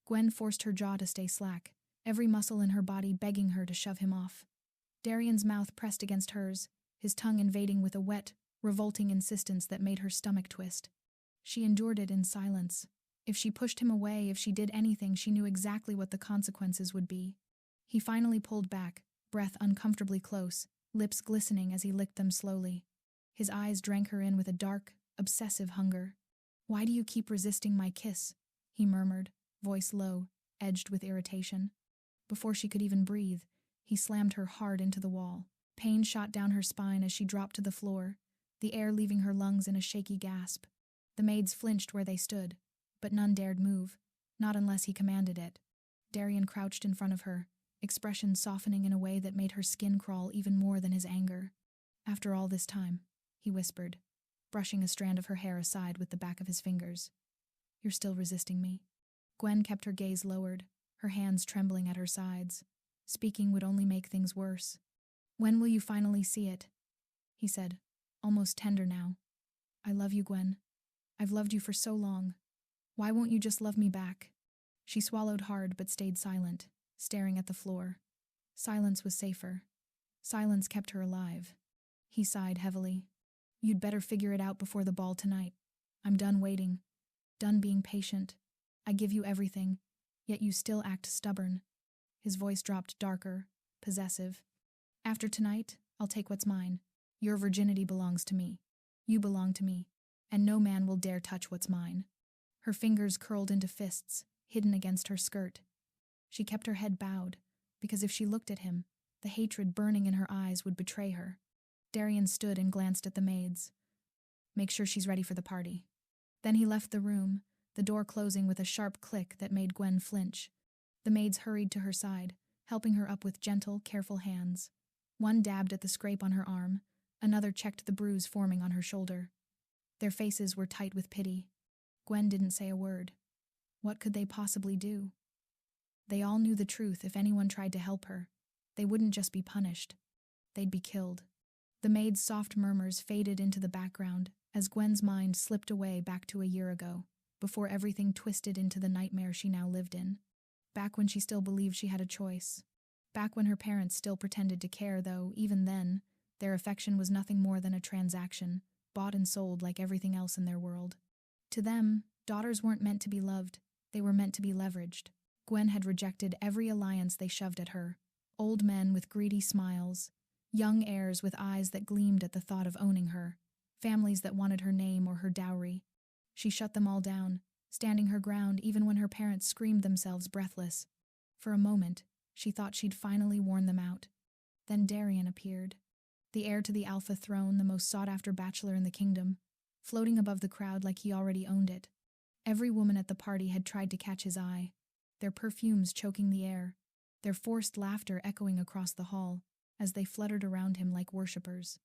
Gwen forced her jaw to stay slack, every muscle in her body begging her to shove him off. Darian's mouth pressed against hers, his tongue invading with a wet, revolting insistence that made her stomach twist. She endured it in silence. If she pushed him away, if she did anything, she knew exactly what the consequences would be. He finally pulled back, breath uncomfortably close, lips glistening as he licked them slowly. His eyes drank her in with a dark, obsessive hunger. "Why do you keep resisting my kiss?" he murmured, voice low, edged with irritation. Before she could even breathe, he slammed her hard into the wall. Pain shot down her spine as she dropped to the floor, the air leaving her lungs in a shaky gasp. The maids flinched where they stood, but none dared move, not unless he commanded it. Darian crouched in front of her, expression softening in a way that made her skin crawl even more than his anger. "After all this time," he whispered, brushing a strand of her hair aside with the back of his fingers. "You're still resisting me." Gwen kept her gaze lowered, her hands trembling at her sides. Speaking would only make things worse. "When will you finally see it?" he said, almost tender now. "I love you, Gwen. I've loved you for so long. Why won't you just love me back?" She swallowed hard but stayed silent, staring at the floor. Silence was safer. Silence kept her alive. He sighed heavily. "You'd better figure it out before the ball tonight. I'm done waiting. Done being patient. I give you everything, yet you still act stubborn." His voice dropped darker, possessive. "After tonight, I'll take what's mine. Your virginity belongs to me. You belong to me, and no man will dare touch what's mine." Her fingers curled into fists, hidden against her skirt. She kept her head bowed, because if she looked at him, the hatred burning in her eyes would betray her. Darian stood and glanced at the maids. "Make sure she's ready for the party." Then he left the room, the door closing with a sharp click that made Gwen flinch. The maids hurried to her side, helping her up with gentle, careful hands. One dabbed at the scrape on her arm, another checked the bruise forming on her shoulder. Their faces were tight with pity. Gwen didn't say a word. What could they possibly do? They all knew the truth. If anyone tried to help her, they wouldn't just be punished. They'd be killed. The maid's soft murmurs faded into the background as Gwen's mind slipped away back to a year ago, before everything twisted into the nightmare she now lived in. Back when she still believed she had a choice. Back when her parents still pretended to care, though, even then, their affection was nothing more than a transaction, bought and sold like everything else in their world. To them, daughters weren't meant to be loved, they were meant to be leveraged. Gwen had rejected every alliance they shoved at her. Old men with greedy smiles, young heirs with eyes that gleamed at the thought of owning her, families that wanted her name or her dowry. She shut them all down, standing her ground even when her parents screamed themselves breathless. For a moment, she thought she'd finally worn them out. Then Darian appeared. The heir to the Alpha throne, the most sought-after bachelor in the kingdom, floating above the crowd like he already owned it. Every woman at the party had tried to catch his eye, their perfumes choking the air, their forced laughter echoing across the hall as they fluttered around him like worshippers.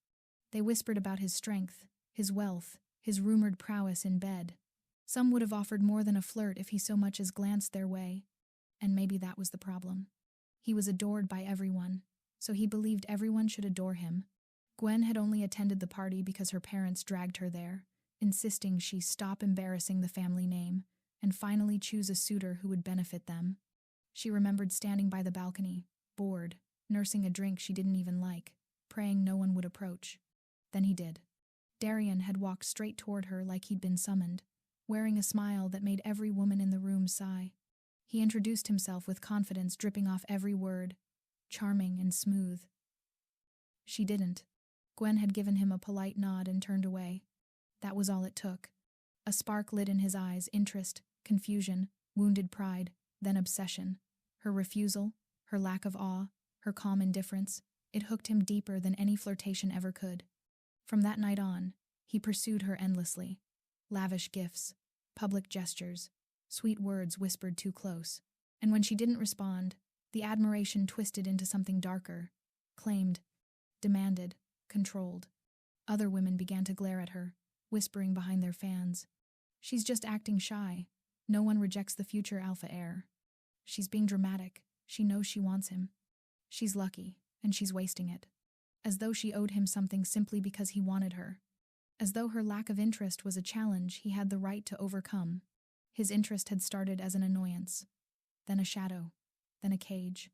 They whispered about his strength, his wealth, his rumored prowess in bed. Some would have offered more than a flirt if he so much as glanced their way. And maybe that was the problem. He was adored by everyone, so he believed everyone should adore him. Gwen had only attended the party because her parents dragged her there, insisting she stop embarrassing the family name and finally choose a suitor who would benefit them. She remembered standing by the balcony, bored, nursing a drink she didn't even like, praying no one would approach. Then he did. Darian had walked straight toward her like he'd been summoned, wearing a smile that made every woman in the room sigh. He introduced himself with confidence dripping off every word, charming and smooth. She didn't. Gwen had given him a polite nod and turned away. That was all it took. A spark lit in his eyes, interest, confusion, wounded pride, then obsession. Her refusal, her lack of awe, her calm indifference, it hooked him deeper than any flirtation ever could. From that night on, he pursued her endlessly. Lavish gifts, public gestures, sweet words whispered too close. And when she didn't respond, the admiration twisted into something darker, claimed, demanded, controlled. Other women began to glare at her, whispering behind their fans. She's just acting shy. No one rejects the future alpha heir. She's being dramatic. She knows she wants him. She's lucky, and she's wasting it. As though she owed him something simply because he wanted her. As though her lack of interest was a challenge he had the right to overcome. His interest had started as an annoyance, then a shadow, then a cage.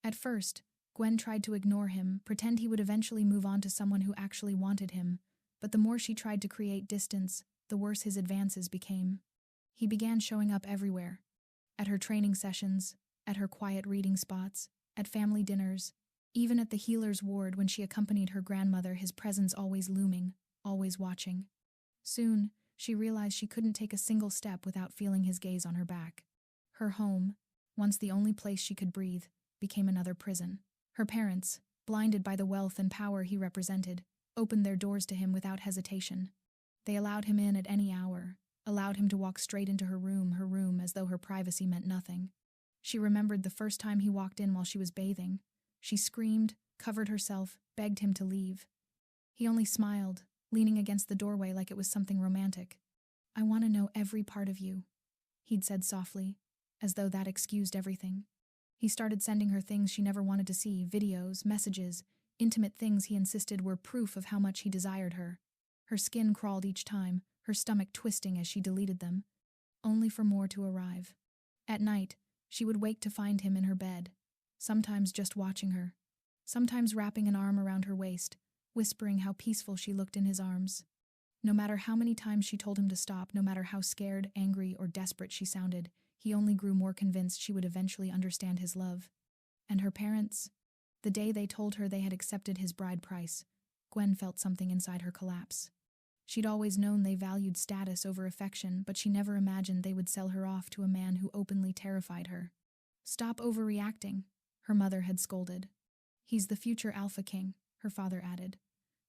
At first, Gwen tried to ignore him, pretend he would eventually move on to someone who actually wanted him, but the more she tried to create distance, the worse his advances became. He began showing up everywhere. At her training sessions, at her quiet reading spots, at family dinners, even at the healer's ward when she accompanied her grandmother, his presence always looming, always watching. Soon, she realized she couldn't take a single step without feeling his gaze on her back. Her home, once the only place she could breathe, became another prison. Her parents, blinded by the wealth and power he represented, opened their doors to him without hesitation. They allowed him in at any hour, allowed him to walk straight into her room as though her privacy meant nothing. She remembered the first time he walked in while she was bathing. She screamed, covered herself, begged him to leave. He only smiled, leaning against the doorway like it was something romantic. "I want to know every part of you," he'd said softly, as though that excused everything. He started sending her things she never wanted to see, videos, messages, intimate things he insisted were proof of how much he desired her. Her skin crawled each time, her stomach twisting as she deleted them, only for more to arrive. At night, she would wake to find him in her bed, sometimes just watching her, sometimes wrapping an arm around her waist, whispering how peaceful she looked in his arms. No matter how many times she told him to stop, no matter how scared, angry, or desperate she sounded, he only grew more convinced she would eventually understand his love. And her parents? The day they told her they had accepted his bride price, Gwen felt something inside her collapse. She'd always known they valued status over affection, but she never imagined they would sell her off to a man who openly terrified her. "Stop overreacting," her mother had scolded. "He's the future Alpha King," her father added.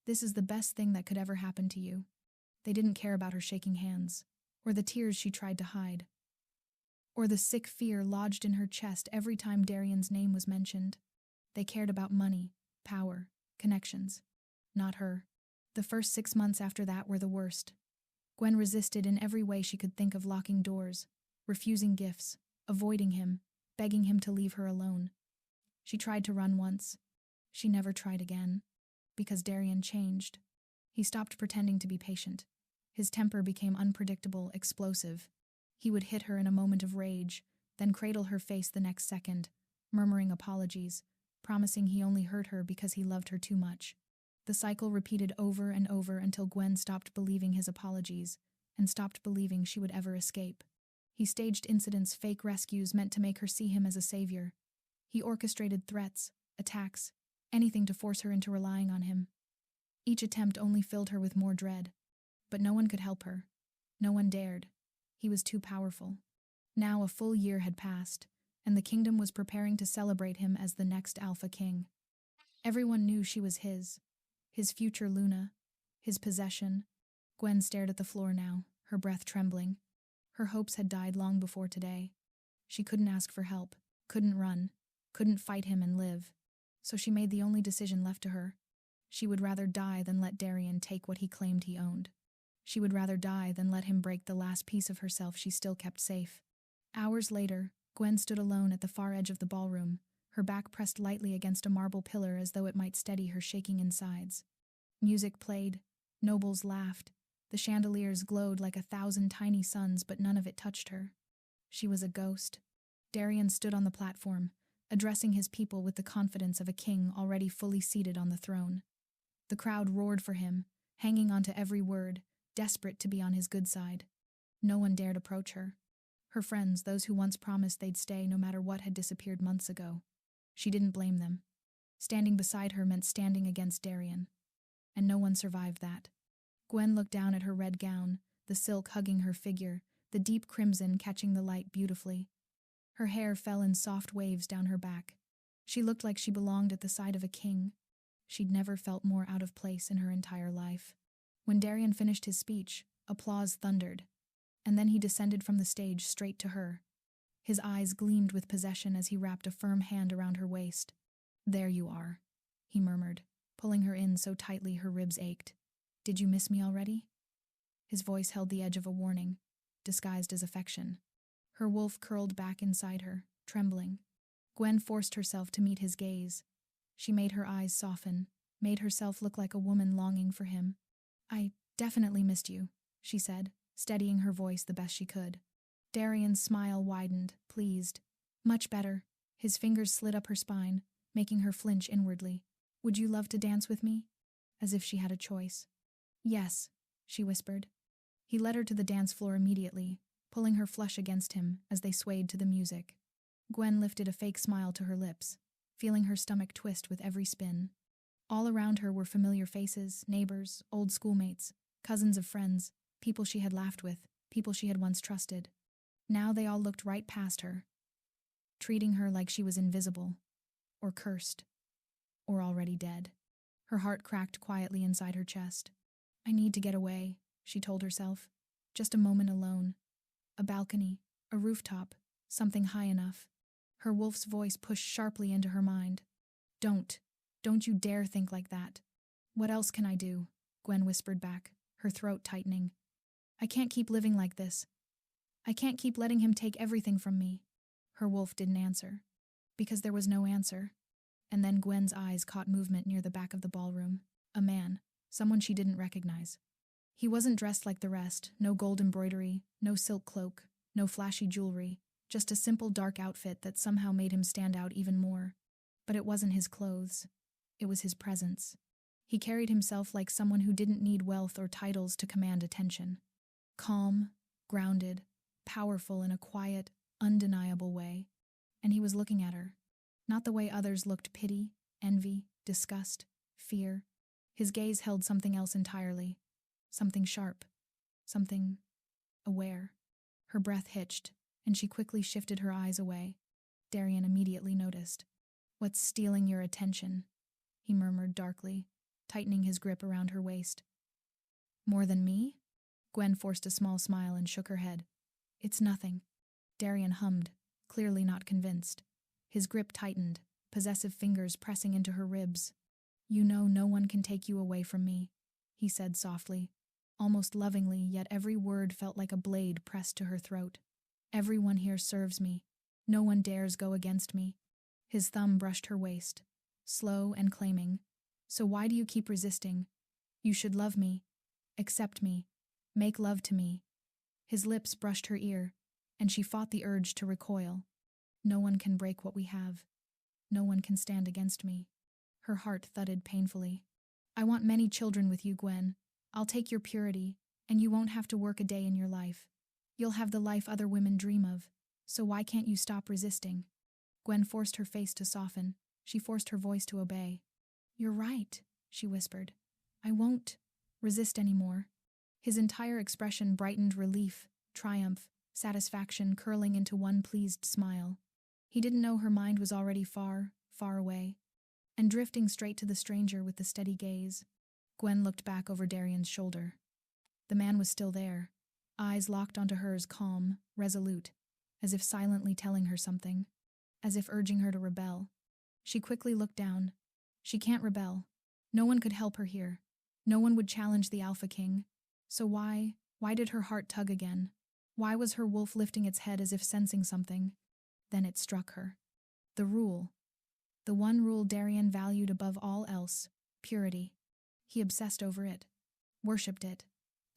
"This is the best thing that could ever happen to you." They didn't care about her shaking hands, or the tears she tried to hide, or the sick fear lodged in her chest every time Darian's name was mentioned. They cared about money, power, connections. Not her. The first 6 months after that were the worst. Gwen resisted in every way she could think of, locking doors, refusing gifts, avoiding him, begging him to leave her alone. She tried to run once. She never tried again. Because Darian changed. He stopped pretending to be patient. His temper became unpredictable, explosive. He would hit her in a moment of rage, then cradle her face the next second, murmuring apologies, promising he only hurt her because he loved her too much. The cycle repeated over and over until Gwen stopped believing his apologies and stopped believing she would ever escape. He staged incidents, fake rescues meant to make her see him as a savior. He orchestrated threats, attacks, anything to force her into relying on him. Each attempt only filled her with more dread. But no one could help her. No one dared. He was too powerful. Now a full year had passed, and the kingdom was preparing to celebrate him as the next Alpha King. Everyone knew she was his future Luna, his possession. Gwen stared at the floor now, her breath trembling. Her hopes had died long before today. She couldn't ask for help, couldn't run, couldn't fight him and live. So she made the only decision left to her. She would rather die than let Darian take what he claimed he owned. She would rather die than let him break the last piece of herself she still kept safe. Hours later, Gwen stood alone at the far edge of the ballroom, her back pressed lightly against a marble pillar as though it might steady her shaking insides. Music played, nobles laughed, the chandeliers glowed like 1,000 tiny suns, but none of it touched her. She was a ghost. Darian stood on the platform, addressing his people with the confidence of a king already fully seated on the throne. The crowd roared for him, hanging on to every word, desperate to be on his good side. No one dared approach her. Her friends, those who once promised they'd stay no matter what, had disappeared months ago. She didn't blame them. Standing beside her meant standing against Darian. And no one survived that. Gwen looked down at her red gown, the silk hugging her figure, the deep crimson catching the light beautifully. Her hair fell in soft waves down her back. She looked like she belonged at the side of a king. She'd never felt more out of place in her entire life. When Darian finished his speech, applause thundered, and then he descended from the stage straight to her. His eyes gleamed with possession as he wrapped a firm hand around her waist. "There you are," he murmured, pulling her in so tightly her ribs ached. "Did you miss me already?" His voice held the edge of a warning, disguised as affection. Her wolf curled back inside her, trembling. Gwen forced herself to meet his gaze. She made her eyes soften, made herself look like a woman longing for him. "I definitely missed you," she said, steadying her voice the best she could. Darian's smile widened, pleased. Much better. His fingers slid up her spine, making her flinch inwardly. Would you love to dance with me? As if she had a choice. Yes, she whispered. He led her to the dance floor immediately, pulling her flush against him as they swayed to the music. Gwen lifted a fake smile to her lips, feeling her stomach twist with every spin. All around her were familiar faces, neighbors, old schoolmates, cousins of friends, people she had laughed with, people she had once trusted. Now they all looked right past her, treating her like she was invisible, or cursed, or already dead. Her heart cracked quietly inside her chest. I need to get away, she told herself. Just a moment alone. A balcony, a rooftop, something high enough. Her wolf's voice pushed sharply into her mind. Don't you dare think like that. What else can I do? Gwen whispered back, her throat tightening. I can't keep living like this. I can't keep letting him take everything from me. Her wolf didn't answer, because there was no answer. And then Gwen's eyes caught movement near the back of the ballroom. A man, someone she didn't recognize. He wasn't dressed like the rest, no gold embroidery, no silk cloak, no flashy jewelry, just a simple dark outfit that somehow made him stand out even more. But it wasn't his clothes. It was his presence. He carried himself like someone who didn't need wealth or titles to command attention. Calm, grounded, powerful in a quiet, undeniable way. And he was looking at her. Not the way others looked: pity, envy, disgust, fear. His gaze held something else entirely. Something sharp. Something aware. Her breath hitched, and she quickly shifted her eyes away. Darian immediately noticed. What's stealing your attention? He murmured darkly, tightening his grip around her waist. More than me? Gwen forced a small smile and shook her head. It's nothing. Darian hummed, clearly not convinced. His grip tightened, possessive fingers pressing into her ribs. You know no one can take you away from me, he said softly, almost lovingly, yet every word felt like a blade pressed to her throat. Everyone here serves me. No one dares go against me. His thumb brushed her waist, slow and claiming. So why do you keep resisting? You should love me. Accept me. Make love to me. His lips brushed her ear, and she fought the urge to recoil. No one can break what we have. No one can stand against me. Her heart thudded painfully. I want many children with you, Gwen. I'll take your purity, and you won't have to work a day in your life. You'll have the life other women dream of. So why can't you stop resisting? Gwen forced her face to soften. She forced her voice to obey. You're right, she whispered. I won't resist anymore. His entire expression brightened: relief, triumph, satisfaction curling into one pleased smile. He didn't know her mind was already far, far away, and drifting straight to the stranger with the steady gaze. Gwen looked back over Darian's shoulder. The man was still there, eyes locked onto hers, calm, resolute, as if silently telling her something, as if urging her to rebel. She quickly looked down. She can't rebel. No one could help her here. No one would challenge the Alpha King. So why did her heart tug again? Why was her wolf lifting its head as if sensing something? Then it struck her. The rule. The one rule Darian valued above all else: purity. He obsessed over it, worshipped it,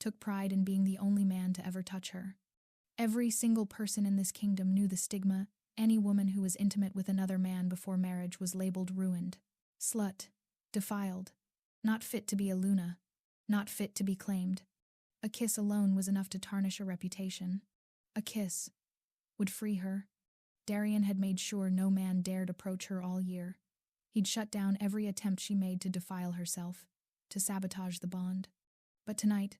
took pride in being the only man to ever touch her. Every single person in this kingdom knew the stigma. Any woman who was intimate with another man before marriage was labeled ruined, slut, defiled, not fit to be a Luna, not fit to be claimed. A kiss alone was enough to tarnish a reputation. A kiss would free her. Darian had made sure no man dared approach her all year. He'd shut down every attempt she made to defile herself, to sabotage the bond. But tonight,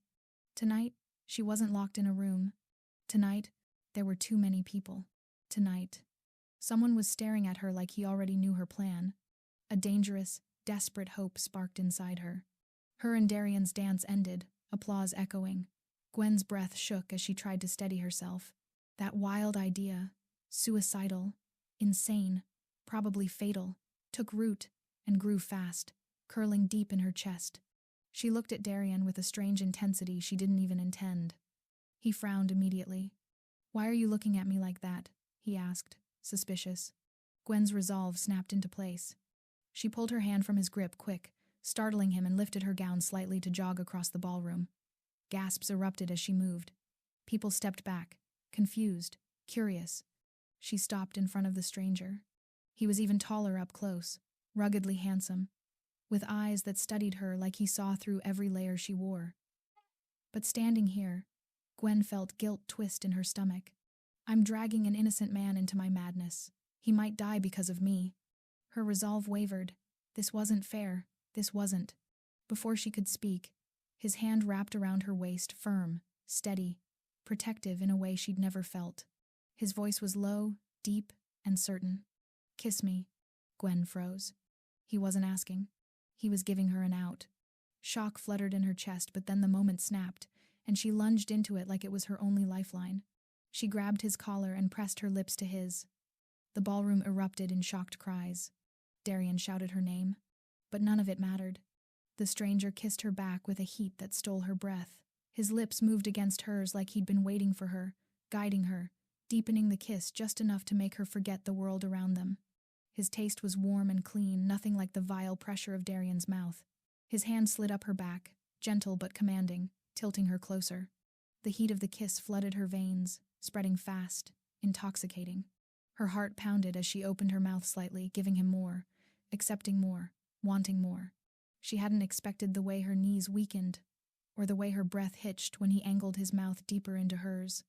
she wasn't locked in a room. Tonight, there were too many people. Tonight, someone was staring at her like he already knew her plan. A dangerous, desperate hope sparked inside her. Her and Darian's dance ended, applause echoing. Gwen's breath shook as she tried to steady herself. That wild idea, suicidal, insane, probably fatal, took root and grew fast, curling deep in her chest. She looked at Darian with a strange intensity she didn't even intend. He frowned immediately. Why are you looking at me like that? He asked, suspicious. Gwen's resolve snapped into place. She pulled her hand from his grip quick, startling him, and lifted her gown slightly to jog across the ballroom. Gasps erupted as she moved. People stepped back, confused, curious. She stopped in front of the stranger. He was even taller up close, ruggedly handsome, with eyes that studied her like he saw through every layer she wore. But standing here, Gwen felt guilt twist in her stomach. I'm dragging an innocent man into my madness. He might die because of me. Her resolve wavered. This wasn't fair. This wasn't. Before she could speak, his hand wrapped around her waist, firm, steady, protective in a way she'd never felt. His voice was low, deep, and certain. Kiss me. Gwen froze. He wasn't asking. He was giving her an out. Shock fluttered in her chest, but then the moment snapped, and she lunged into it like it was her only lifeline. She grabbed his collar and pressed her lips to his. The ballroom erupted in shocked cries. Darian shouted her name, but none of it mattered. The stranger kissed her back with a heat that stole her breath. His lips moved against hers like he'd been waiting for her, guiding her, deepening the kiss just enough to make her forget the world around them. His taste was warm and clean, nothing like the vile pressure of Darian's mouth. His hand slid up her back, gentle but commanding, tilting her closer. The heat of the kiss flooded her veins, spreading fast, intoxicating. Her heart pounded as she opened her mouth slightly, giving him more, accepting more, wanting more. She hadn't expected the way her knees weakened, or the way her breath hitched when he angled his mouth deeper into hers.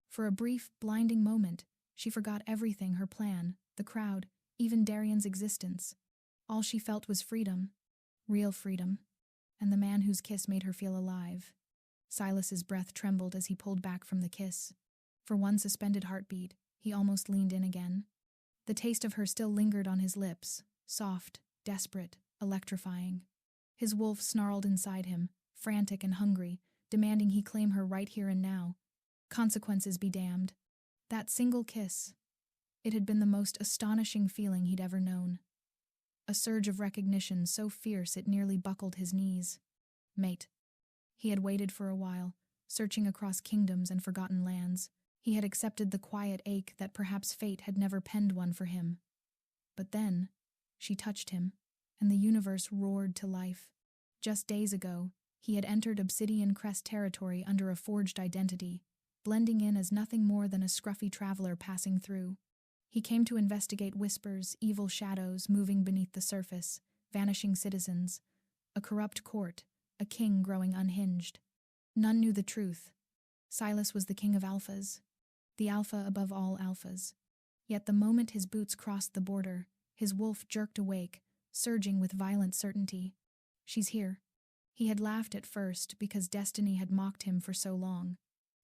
For a brief, blinding moment, she forgot everything, her plan, the crowd, even Darian's existence. All she felt was freedom, real freedom, and the man whose kiss made her feel alive. Silas's breath trembled as he pulled back from the kiss. For one suspended heartbeat, he almost leaned in again. The taste of her still lingered on his lips, soft, desperate, electrifying. His wolf snarled inside him, frantic and hungry, demanding he claim her right here and now. Consequences be damned. That single kiss. It had been the most astonishing feeling he'd ever known. A surge of recognition so fierce it nearly buckled his knees. Mate. He had waited for a while, searching across kingdoms and forgotten lands. He had accepted the quiet ache that perhaps fate had never penned one for him. But then, she touched him, and the universe roared to life. Just days ago, he had entered Obsidian Crest territory under a forged identity, blending in as nothing more than a scruffy traveler passing through. He came to investigate whispers, evil shadows moving beneath the surface, vanishing citizens, a corrupt court, a king growing unhinged. None knew the truth. Silas was the king of alphas, the alpha above all alphas. Yet the moment his boots crossed the border, his wolf jerked awake, surging with violent certainty. She's here. He had laughed at first because destiny had mocked him for so long.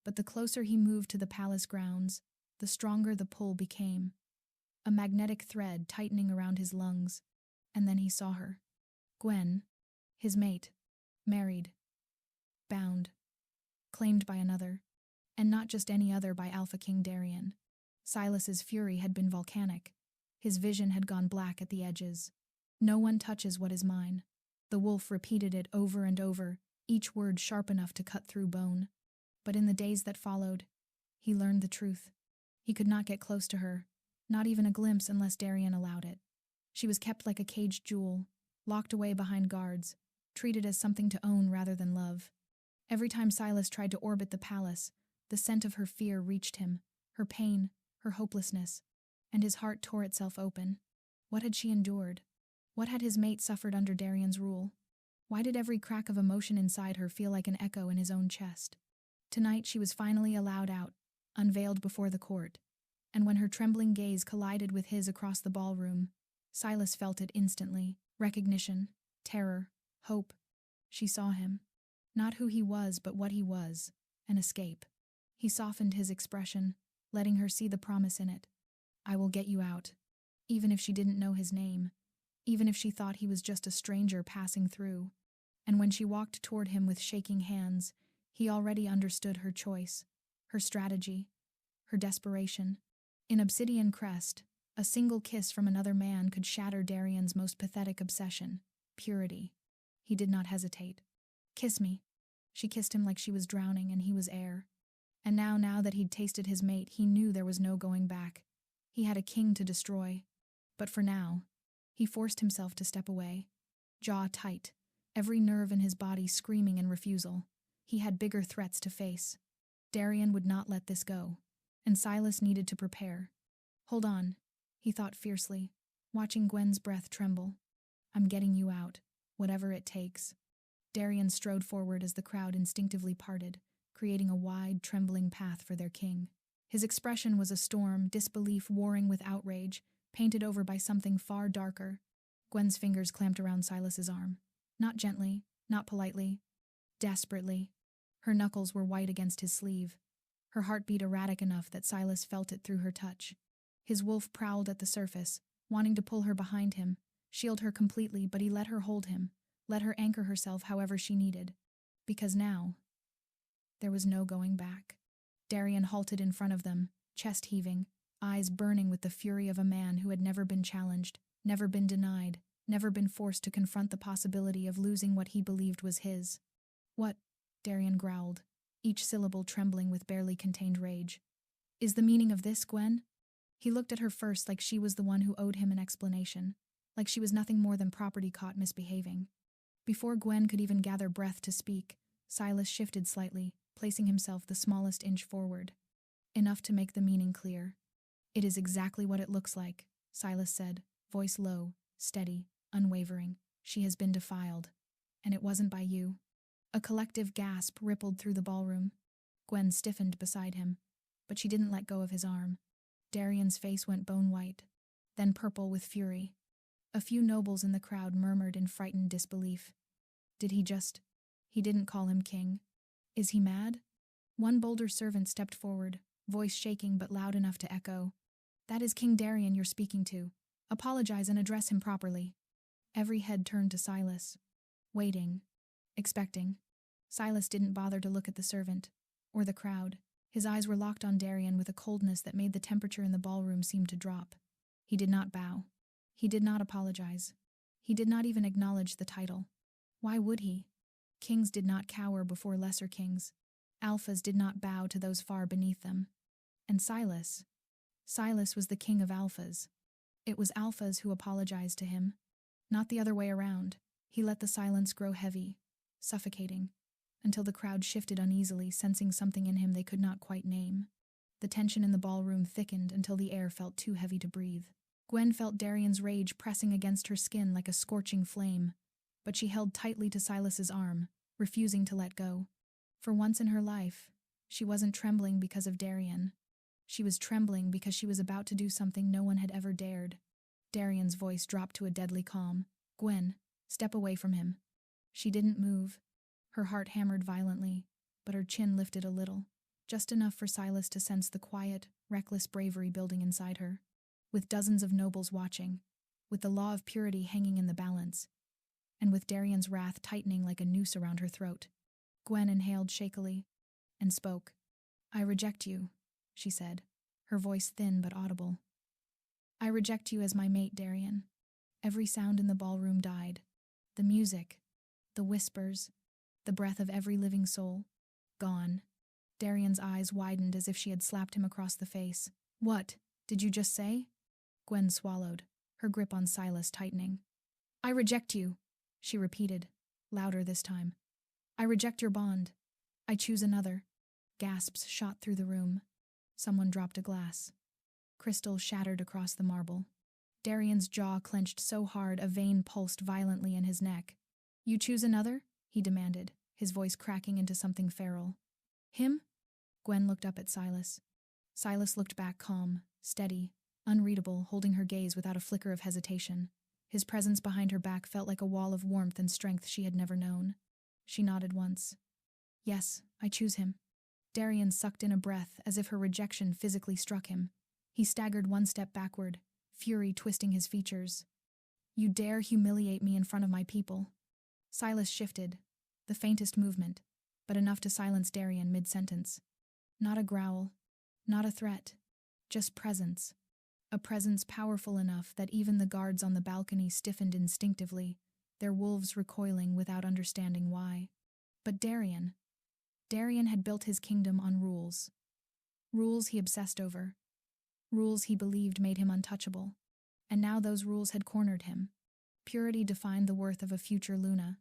But the closer he moved to the palace grounds, the stronger the pull became. A magnetic thread tightening around his lungs. And then he saw her. Gwen, his mate, married, bound, claimed by another, and not just any other, by Alpha King Darian. Silas's fury had been volcanic. His vision had gone black at the edges. No one touches what is mine. The wolf repeated it over and over, each word sharp enough to cut through bone. But in the days that followed, he learned the truth. He could not get close to her, not even a glimpse unless Darian allowed it. She was kept like a caged jewel, locked away behind guards, treated as something to own rather than love. Every time Silas tried to orbit the palace, the scent of her fear reached him, her pain, her hopelessness, and his heart tore itself open. What had she endured? What had his mate suffered under Darian's rule? Why did every crack of emotion inside her feel like an echo in his own chest? Tonight she was finally allowed out, unveiled before the court, and when her trembling gaze collided with his across the ballroom, Silas felt it instantly. Recognition, terror, hope. She saw him. Not who he was, but what he was, an escape. He softened his expression, letting her see the promise in it. I will get you out. Even if she didn't know his name, even if she thought he was just a stranger passing through. And when she walked toward him with shaking hands, he already understood her choice, her strategy, her desperation. In Obsidian Crest, a single kiss from another man could shatter Darian's most pathetic obsession, purity. He did not hesitate. Kiss me. She kissed him like she was drowning and he was air. And now that he'd tasted his mate, he knew there was no going back. He had a king to destroy. But for now, he forced himself to step away, jaw tight, every nerve in his body screaming in refusal. He had bigger threats to face. Darian would not let this go, and Silas needed to prepare. Hold on, he thought fiercely, watching Gwen's breath tremble. I'm getting you out, whatever it takes. Darian strode forward as the crowd instinctively parted, creating a wide, trembling path for their king. His expression was a storm, disbelief warring with outrage, painted over by something far darker. Gwen's fingers clamped around Silas's arm. Not gently, not politely, desperately. Her knuckles were white against his sleeve. Her heart beat erratic enough that Silas felt it through her touch. His wolf prowled at the surface, wanting to pull her behind him, shield her completely, but he let her hold him, let her anchor herself however she needed. Because now, there was no going back. Darian halted in front of them, chest heaving, eyes burning with the fury of a man who had never been challenged, never been denied, never been forced to confront the possibility of losing what he believed was his. What? Darian growled, each syllable trembling with barely contained rage. Is the meaning of this, Gwen? He looked at her first like she was the one who owed him an explanation, like she was nothing more than property caught misbehaving. Before Gwen could even gather breath to speak, Silas shifted slightly, placing himself the smallest inch forward. Enough to make the meaning clear. It is exactly what it looks like, Silas said, voice low, steady, unwavering. She has been defiled. And it wasn't by you. A collective gasp rippled through the ballroom. Gwen stiffened beside him, but she didn't let go of his arm. Darian's face went bone-white, then purple with fury. A few nobles in the crowd murmured in frightened disbelief. Did he didn't call him king. Is he mad? One bolder servant stepped forward, voice shaking but loud enough to echo. That is King Darian you're speaking to. Apologize and address him properly. Every head turned to Silas, waiting, expecting. Silas didn't bother to look at the servant, or the crowd. His eyes were locked on Darian with a coldness that made the temperature in the ballroom seem to drop. He did not bow. He did not apologize. He did not even acknowledge the title. Why would he? Kings did not cower before lesser kings. Alphas did not bow to those far beneath them. And Silas was the king of alphas. It was alphas who apologized to him, not the other way around. He let the silence grow heavy, suffocating, until the crowd shifted uneasily, sensing something in him they could not quite name. The tension in the ballroom thickened until the air felt too heavy to breathe. Gwen felt Darian's rage pressing against her skin like a scorching flame, but she held tightly to Silas's arm, refusing to let go. For once in her life, she wasn't trembling because of Darian. She was trembling because she was about to do something no one had ever dared. Darian's voice dropped to a deadly calm. Gwen, step away from him. She didn't move. Her heart hammered violently, but her chin lifted a little, just enough for Silas to sense the quiet, reckless bravery building inside her. With dozens of nobles watching, with the law of purity hanging in the balance, and with Darian's wrath tightening like a noose around her throat, Gwen inhaled shakily and spoke. I reject you, she said, her voice thin but audible. I reject you as my mate, Darian. Every sound in the ballroom died. The music, the whispers, the breath of every living soul. Gone. Darian's eyes widened as if she had slapped him across the face. What did you just say? Gwen swallowed, her grip on Silas tightening. I reject you, she repeated, louder this time. I reject your bond. I choose another. Gasps shot through the room. Someone dropped a glass. Crystal shattered across the marble. Darian's jaw clenched so hard a vein pulsed violently in his neck. You choose another? He demanded, his voice cracking into something feral. Him? Gwen looked up at Silas. Silas looked back calm, steady, unreadable, holding her gaze without a flicker of hesitation. His presence behind her back felt like a wall of warmth and strength she had never known. She nodded once. Yes, I choose him. Darian sucked in a breath as if her rejection physically struck him. He staggered one step backward, fury twisting his features. You dare humiliate me in front of my people. Silas shifted, the faintest movement, but enough to silence Darian mid-sentence. Not a growl, not a threat, just presence. A presence powerful enough that even the guards on the balcony stiffened instinctively, their wolves recoiling without understanding why. But Darian had built his kingdom on rules. Rules he obsessed over. Rules he believed made him untouchable. And now those rules had cornered him. Purity defined the worth of a future Luna.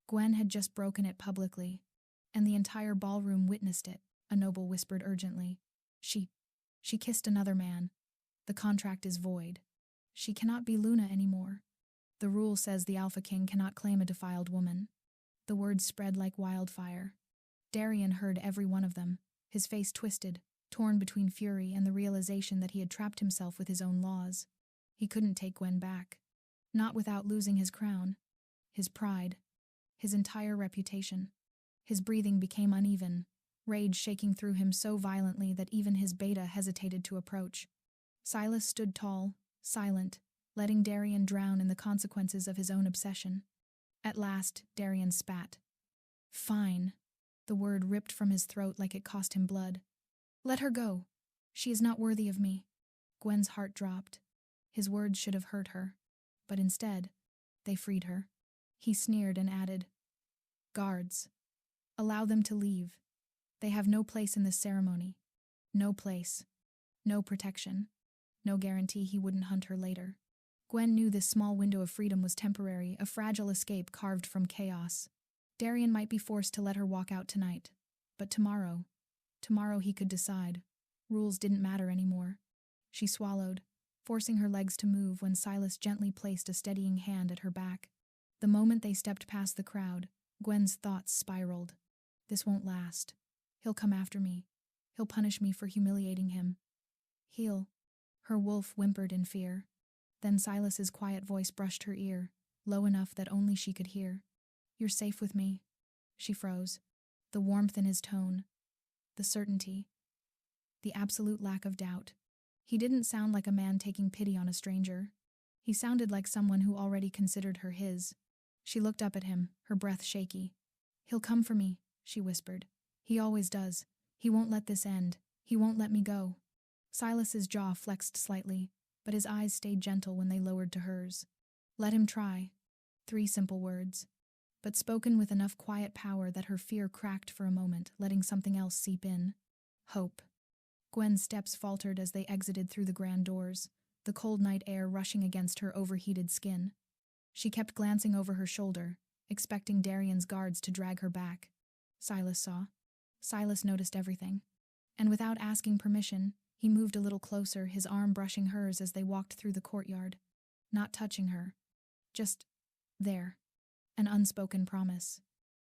Gwen had just broken it publicly, and the entire ballroom witnessed it, a noble whispered urgently. She kissed another man. The contract is void. She cannot be Luna anymore. The rule says the Alpha King cannot claim a defiled woman. The words spread like wildfire. Darian heard every one of them, his face twisted, torn between fury and the realization that he had trapped himself with his own laws. He couldn't take Gwen back. Not without losing his crown, his pride, his entire reputation. His breathing became uneven, rage shaking through him so violently that even his beta hesitated to approach. Silas stood tall, silent, letting Darian drown in the consequences of his own obsession. At last, Darian spat. "Fine." The word ripped from his throat like it cost him blood. "Let her go. She is not worthy of me." Gwen's heart dropped. His words should have hurt her, but instead, they freed her. He sneered and added, "Guards, allow them to leave. They have no place in this ceremony. No place. No protection. No guarantee he wouldn't hunt her later." Gwen knew this small window of freedom was temporary, a fragile escape carved from chaos. Darian might be forced to let her walk out tonight, but tomorrow he could decide. Rules didn't matter anymore. She swallowed, forcing her legs to move when Silas gently placed a steadying hand at her back. The moment they stepped past the crowd, Gwen's thoughts spiraled. This won't last. He'll come after me. He'll punish me for humiliating him. Her wolf whimpered in fear. Then Silas's quiet voice brushed her ear, low enough that only she could hear. "You're safe with me." She froze. The warmth in his tone. The certainty. The absolute lack of doubt. He didn't sound like a man taking pity on a stranger. He sounded like someone who already considered her his. She looked up at him, her breath shaky. "He'll come for me," she whispered. "He always does. He won't let this end. He won't let me go." Silas's jaw flexed slightly, but his eyes stayed gentle when they lowered to hers. "Let him try." 3 simple words, but spoken with enough quiet power that her fear cracked for a moment, letting something else seep in. Hope. Gwen's steps faltered as they exited through the grand doors, the cold night air rushing against her overheated skin. She kept glancing over her shoulder, expecting Darian's guards to drag her back. Silas saw. Silas noticed everything. And without asking permission, he moved a little closer, his arm brushing hers as they walked through the courtyard. Not touching her. Just there. An unspoken promise.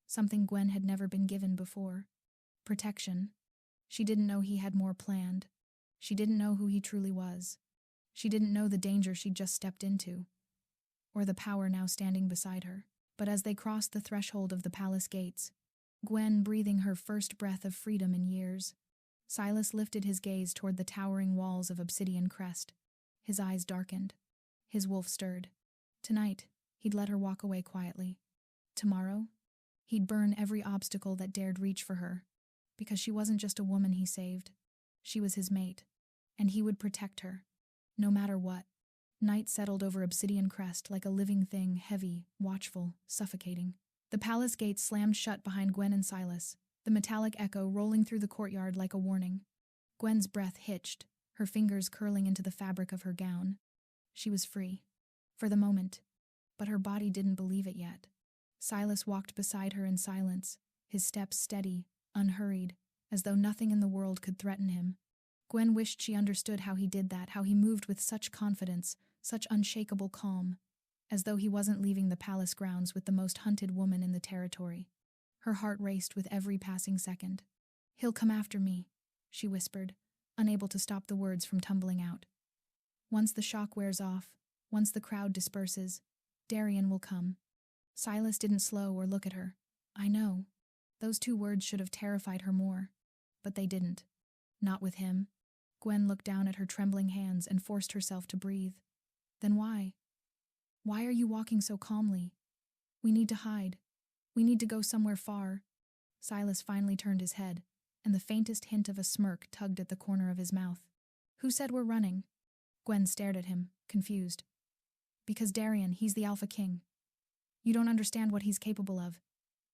Something Gwen had never been given before. Protection. She didn't know he had more planned. She didn't know who he truly was. She didn't know the danger she'd just stepped into, or the power now standing beside her. But as they crossed the threshold of the palace gates, Gwen breathing her first breath of freedom in years, Silas lifted his gaze toward the towering walls of obsidian crest. His eyes darkened. His wolf stirred. Tonight, he'd let her walk away quietly. Tomorrow, he'd burn every obstacle that dared reach for her, because she wasn't just a woman he saved. She was his mate, and he would protect her, no matter what. Night settled over Obsidian Crest like a living thing, heavy, watchful, suffocating. The palace gates slammed shut behind Gwen and Silas, the metallic echo rolling through the courtyard like a warning. Gwen's breath hitched, her fingers curling into the fabric of her gown. She was free. For the moment. But her body didn't believe it yet. Silas walked beside her in silence, his steps steady, unhurried, as though nothing in the world could threaten him. Gwen wished she understood how he did that, how he moved with such confidence, such unshakable calm, as though he wasn't leaving the palace grounds with the most hunted woman in the territory. Her heart raced with every passing second. "He'll come after me," she whispered, unable to stop the words from tumbling out. "Once the shock wears off, once the crowd disperses, Darian will come." Silas didn't slow or look at her. "I know." Those 2 words should have terrified her more, but they didn't. Not with him. Gwen looked down at her trembling hands and forced herself to breathe. "Then why? Why are you walking so calmly? We need to hide. We need to go somewhere far." Silas finally turned his head, and the faintest hint of a smirk tugged at the corner of his mouth. "Who said we're running?" Gwen stared at him, confused. "Because Darian, he's the Alpha King. You don't understand what he's capable of.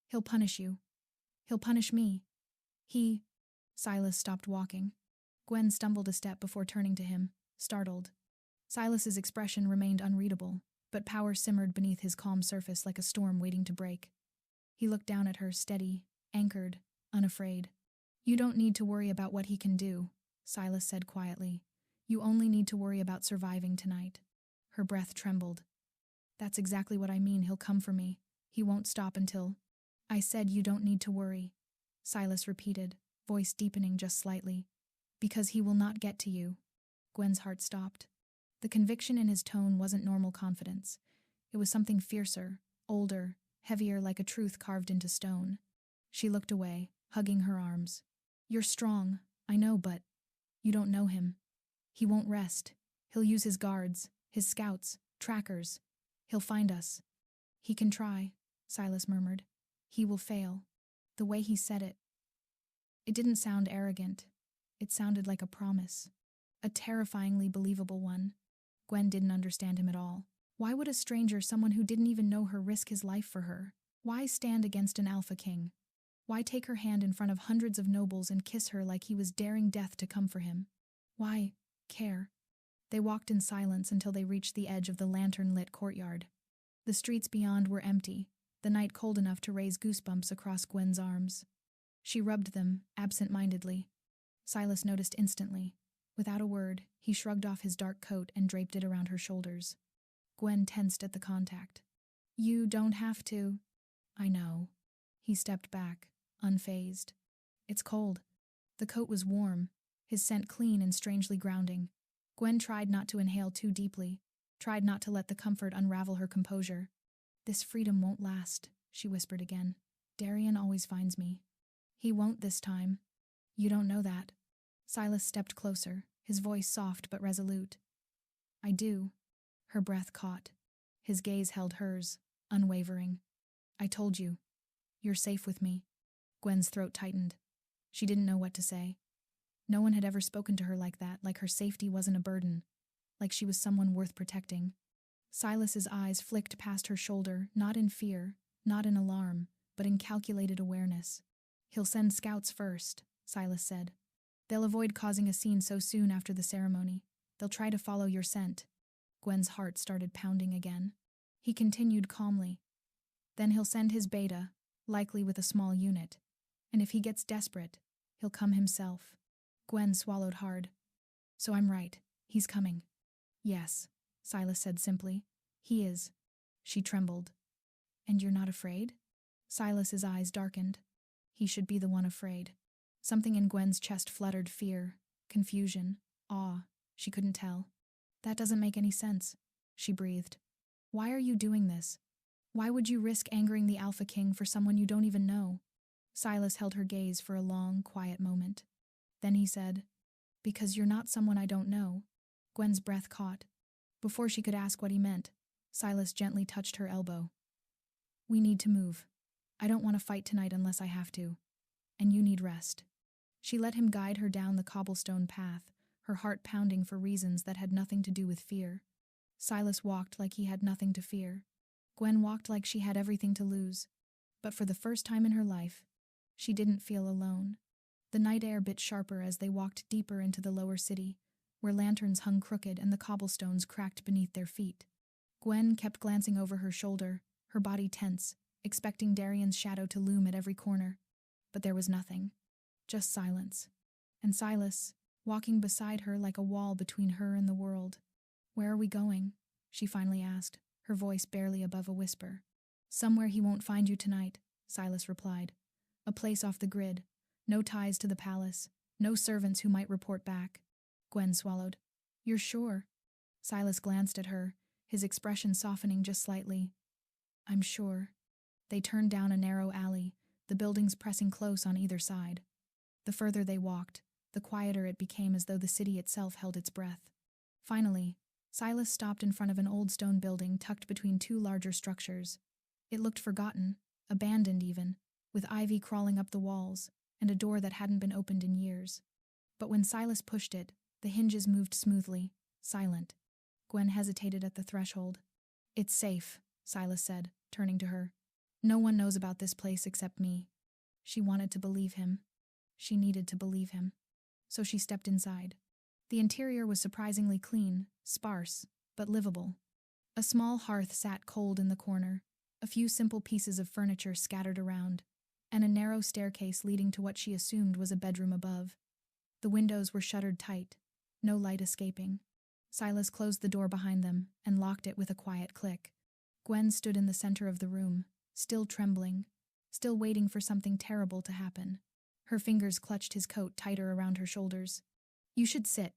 He'll punish you. He'll punish me. Silas stopped walking. Gwen stumbled a step before turning to him, startled. Silas's expression remained unreadable, but power simmered beneath his calm surface like a storm waiting to break. He looked down at her, steady, anchored, unafraid. "You don't need to worry about what he can do," Silas said quietly. You only need to worry about surviving tonight." Her breath trembled. "That's exactly what I mean. He'll come for me. He won't stop until—" "I said you don't need to worry," Silas repeated, voice deepening just slightly. "Because he will not get to you." Gwen's heart stopped. The conviction in his tone wasn't normal confidence. It was something fiercer, older, heavier, like a truth carved into stone. She looked away, hugging her arms. "You're strong, I know, but you don't know him. He won't rest. He'll use his guards, his scouts, trackers. He'll find us." "He can try," Silas murmured. "He will fail." The way he said it didn't sound arrogant. It sounded like a promise. A terrifyingly believable one. Gwen didn't understand him at all. Why would a stranger, someone who didn't even know her, risk his life for her? Why stand against an Alpha King? Why take her hand in front of hundreds of nobles and kiss her like he was daring death to come for him? Why care? They walked in silence until they reached the edge of the lantern-lit courtyard. The streets beyond were empty, the night cold enough to raise goosebumps across Gwen's arms. She rubbed them, absent-mindedly. Silas noticed instantly. Without a word, he shrugged off his dark coat and draped it around her shoulders. Gwen tensed at the contact. "You don't have to." "I know." He stepped back, unfazed. "It's cold." The coat was warm, his scent clean and strangely grounding. Gwen tried not to inhale too deeply, tried not to let the comfort unravel her composure. "This freedom won't last," she whispered again. "Darian always finds me." "He won't this time." "You don't know that." Silas stepped closer, his voice soft but resolute. "I do." Her breath caught. His gaze held hers, unwavering. "I told you. You're safe with me." Gwen's throat tightened. She didn't know what to say. No one had ever spoken to her like that, like her safety wasn't a burden, like she was someone worth protecting. Silas's eyes flicked past her shoulder, not in fear, not in alarm, but in calculated awareness. "He'll send scouts first," Silas said. "They'll avoid causing a scene so soon after the ceremony. They'll try to follow your scent." Gwen's heart started pounding again. He continued calmly. "Then he'll send his beta, likely with a small unit. And if he gets desperate, he'll come himself." Gwen swallowed hard. "So I'm right. He's coming." "Yes," Silas said simply. "He is." She trembled. "And you're not afraid?" Silas's eyes darkened. He should be the one afraid. Something in Gwen's chest fluttered, fear, confusion, awe. She couldn't tell. "That doesn't make any sense," she breathed. "Why are you doing this? Why would you risk angering the Alpha King for someone you don't even know?" Silas held her gaze for a long, quiet moment. Then he said, "Because you're not someone I don't know." Gwen's breath caught. Before she could ask what he meant, Silas gently touched her elbow. "We need to move. I don't want to fight tonight unless I have to. And you need rest." She let him guide her down the cobblestone path, her heart pounding for reasons that had nothing to do with fear. Silas walked like he had nothing to fear. Gwen walked like she had everything to lose. But for the first time in her life, she didn't feel alone. The night air bit sharper as they walked deeper into the lower city, where lanterns hung crooked and the cobblestones cracked beneath their feet. Gwen kept glancing over her shoulder, her body tense, expecting Darian's shadow to loom at every corner. But there was nothing. Just silence. And Silas, walking beside her like a wall between her and the world. "Where are we going?" she finally asked, her voice barely above a whisper. "Somewhere he won't find you tonight," Silas replied. "A place off the grid. No ties to the palace. No servants who might report back." Gwen swallowed. "You're sure?" Silas glanced at her, his expression softening just slightly. "I'm sure." They turned down a narrow alley, the buildings pressing close on either side. The further they walked, the quieter it became, as though the city itself held its breath. Finally, Silas stopped in front of an old stone building tucked between two larger structures. It looked forgotten, abandoned even, with ivy crawling up the walls, and a door that hadn't been opened in years. But when Silas pushed it, the hinges moved smoothly, silent. Gwen hesitated at the threshold. "It's safe," Silas said, turning to her. "No one knows about this place except me." She wanted to believe him. She needed to believe him. So she stepped inside. The interior was surprisingly clean, sparse, but livable. A small hearth sat cold in the corner, a few simple pieces of furniture scattered around, and a narrow staircase leading to what she assumed was a bedroom above. The windows were shuttered tight, no light escaping. Silas closed the door behind them and locked it with a quiet click. Gwen stood in the center of the room, still trembling, still waiting for something terrible to happen. Her fingers clutched his coat tighter around her shoulders. "You should sit,"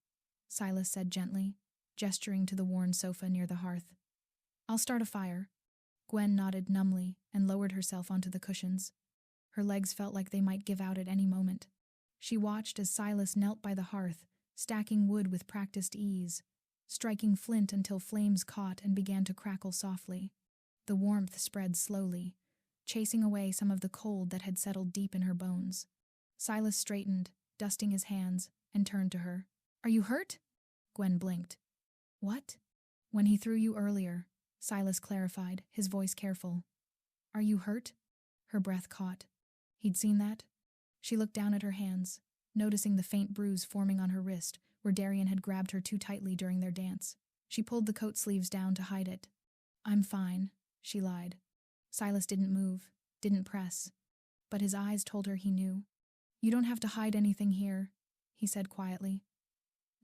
Silas said gently, gesturing to the worn sofa near the hearth. "I'll start a fire." Gwen nodded numbly and lowered herself onto the cushions. Her legs felt like they might give out at any moment. She watched as Silas knelt by the hearth, stacking wood with practiced ease, striking flint until flames caught and began to crackle softly. The warmth spread slowly, chasing away some of the cold that had settled deep in her bones. Silas straightened, dusting his hands, and turned to her. "Are you hurt?" Gwen blinked. "What?" "When he threw you earlier," Silas clarified, his voice careful. "Are you hurt?" Her breath caught. He'd seen that? She looked down at her hands, noticing the faint bruise forming on her wrist where Darian had grabbed her too tightly during their dance. She pulled the coat sleeves down to hide it. "I'm fine," she lied. Silas didn't move, didn't press, but his eyes told her he knew. "You don't have to hide anything here," he said quietly.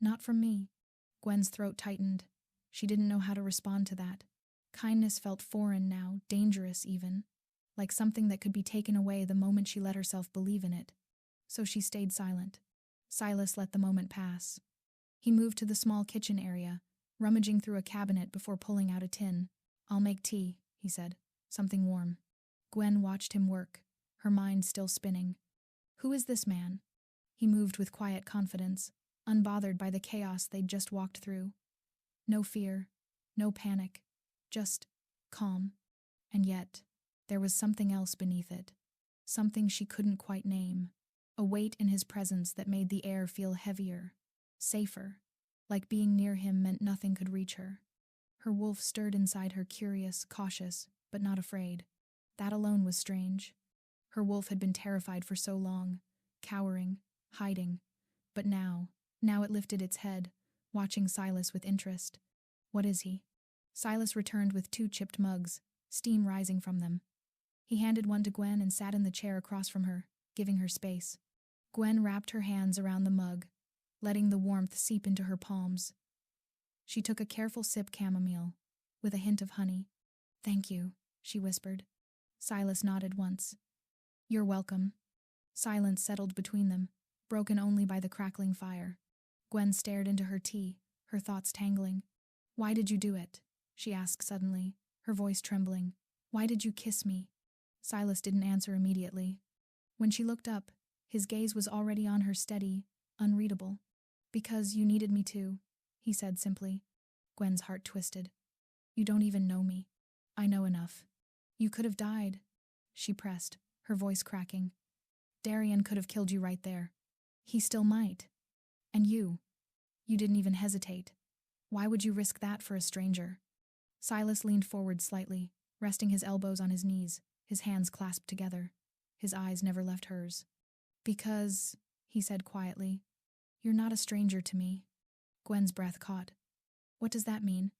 "Not from me." Gwen's throat tightened. She didn't know how to respond to that. Kindness felt foreign now, dangerous even, like something that could be taken away the moment she let herself believe in it. So she stayed silent. Silas let the moment pass. He moved to the small kitchen area, rummaging through a cabinet before pulling out a tin. "I'll make tea," he said, "something warm." Gwen watched him work, her mind still spinning. Who is this man? He moved with quiet confidence, unbothered by the chaos they'd just walked through. No fear, no panic, just calm. And yet, there was something else beneath it, something she couldn't quite name, a weight in his presence that made the air feel heavier, safer, like being near him meant nothing could reach her. Her wolf stirred inside her, curious, cautious, but not afraid. That alone was strange. Her wolf had been terrified for so long, cowering, hiding, but now it lifted its head, watching Silas with interest. "What is he?" Silas returned with 2 chipped mugs, steam rising from them. He handed one to Gwen and sat in the chair across from her, giving her space. Gwen wrapped her hands around the mug, letting the warmth seep into her palms. She took a careful sip chamomile, with a hint of honey. "Thank you," she whispered. Silas nodded once. "You're welcome." Silence settled between them, broken only by the crackling fire. Gwen stared into her tea, her thoughts tangling. "Why did you do it?" she asked suddenly, her voice trembling. "Why did you kiss me?" Silas didn't answer immediately. When she looked up, his gaze was already on her, steady, unreadable. "Because you needed me to," he said simply. Gwen's heart twisted. "You don't even know me." "I know enough." "You could have died," she pressed, her voice cracking. "Darian could have killed you right there. He still might. And you didn't even hesitate. Why would you risk that for a stranger?" Silas leaned forward slightly, resting his elbows on his knees, his hands clasped together. His eyes never left hers. "Because," he said quietly, "you're not a stranger to me." Gwen's breath caught. "What does that mean?"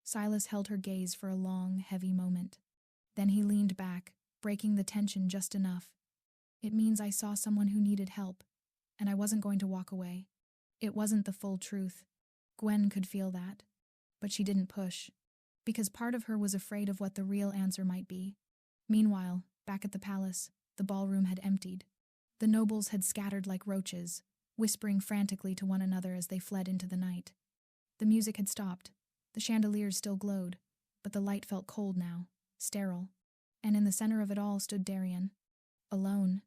Silas held her gaze for a long, heavy moment. Then he leaned back, breaking the tension just enough. "It means I saw someone who needed help, and I wasn't going to walk away." It wasn't the full truth. Gwen could feel that. But she didn't push, because part of her was afraid of what the real answer might be. Meanwhile, back at the palace, the ballroom had emptied. The nobles had scattered like roaches, whispering frantically to one another as they fled into the night. The music had stopped. The chandeliers still glowed, but the light felt cold now, sterile. And in the center of it all stood Darian, alone.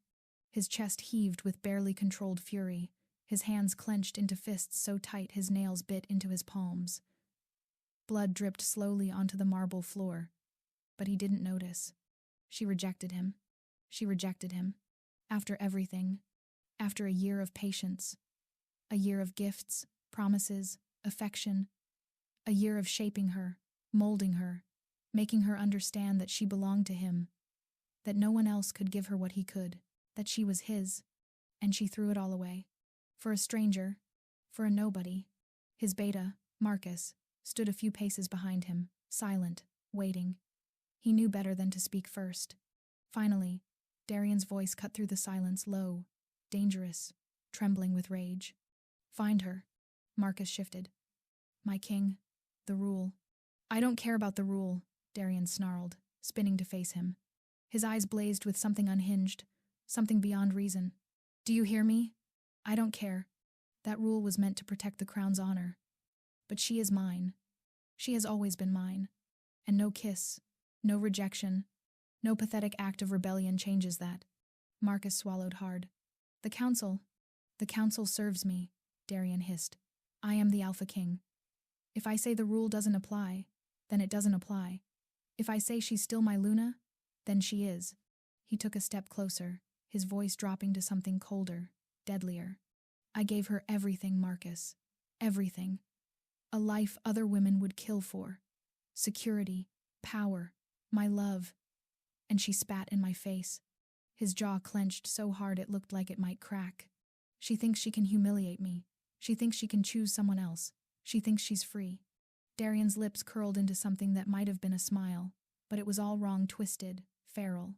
His chest heaved with barely controlled fury, his hands clenched into fists so tight his nails bit into his palms. Blood dripped slowly onto the marble floor, but he didn't notice. She rejected him. She rejected him. After everything. After a year of patience. A year of gifts, promises, affection. A year of shaping her, molding her, making her understand that she belonged to him, that no one else could give her what he could, that she was his, and she threw it all away. For a stranger, for a nobody. His beta, Marcus, stood a few paces behind him, silent, waiting. He knew better than to speak first. Finally, Darian's voice cut through the silence, low, dangerous, trembling with rage. "Find her." Marcus shifted. My king. The rule. I don't care about the rule, Darian snarled, spinning to face him. His eyes blazed with something unhinged, something beyond reason. Do you hear me? I don't care. That rule was meant to protect the crown's honor. But she is mine. She has always been mine. And no kiss, no rejection, no pathetic act of rebellion changes that. Marcus swallowed hard. The council serves me, Darian hissed. I am the Alpha King. If I say the rule doesn't apply, then it doesn't apply. If I say she's still my Luna, then she is. He took a step closer, his voice dropping to something colder, deadlier. I gave her everything, Marcus. Everything. A life other women would kill for. Security, power, my love. And she spat in my face. His jaw clenched so hard it looked like it might crack. She thinks she can humiliate me. She thinks she can choose someone else. She thinks she's free. Darian's lips curled into something that might have been a smile, but it was all wrong, twisted, feral.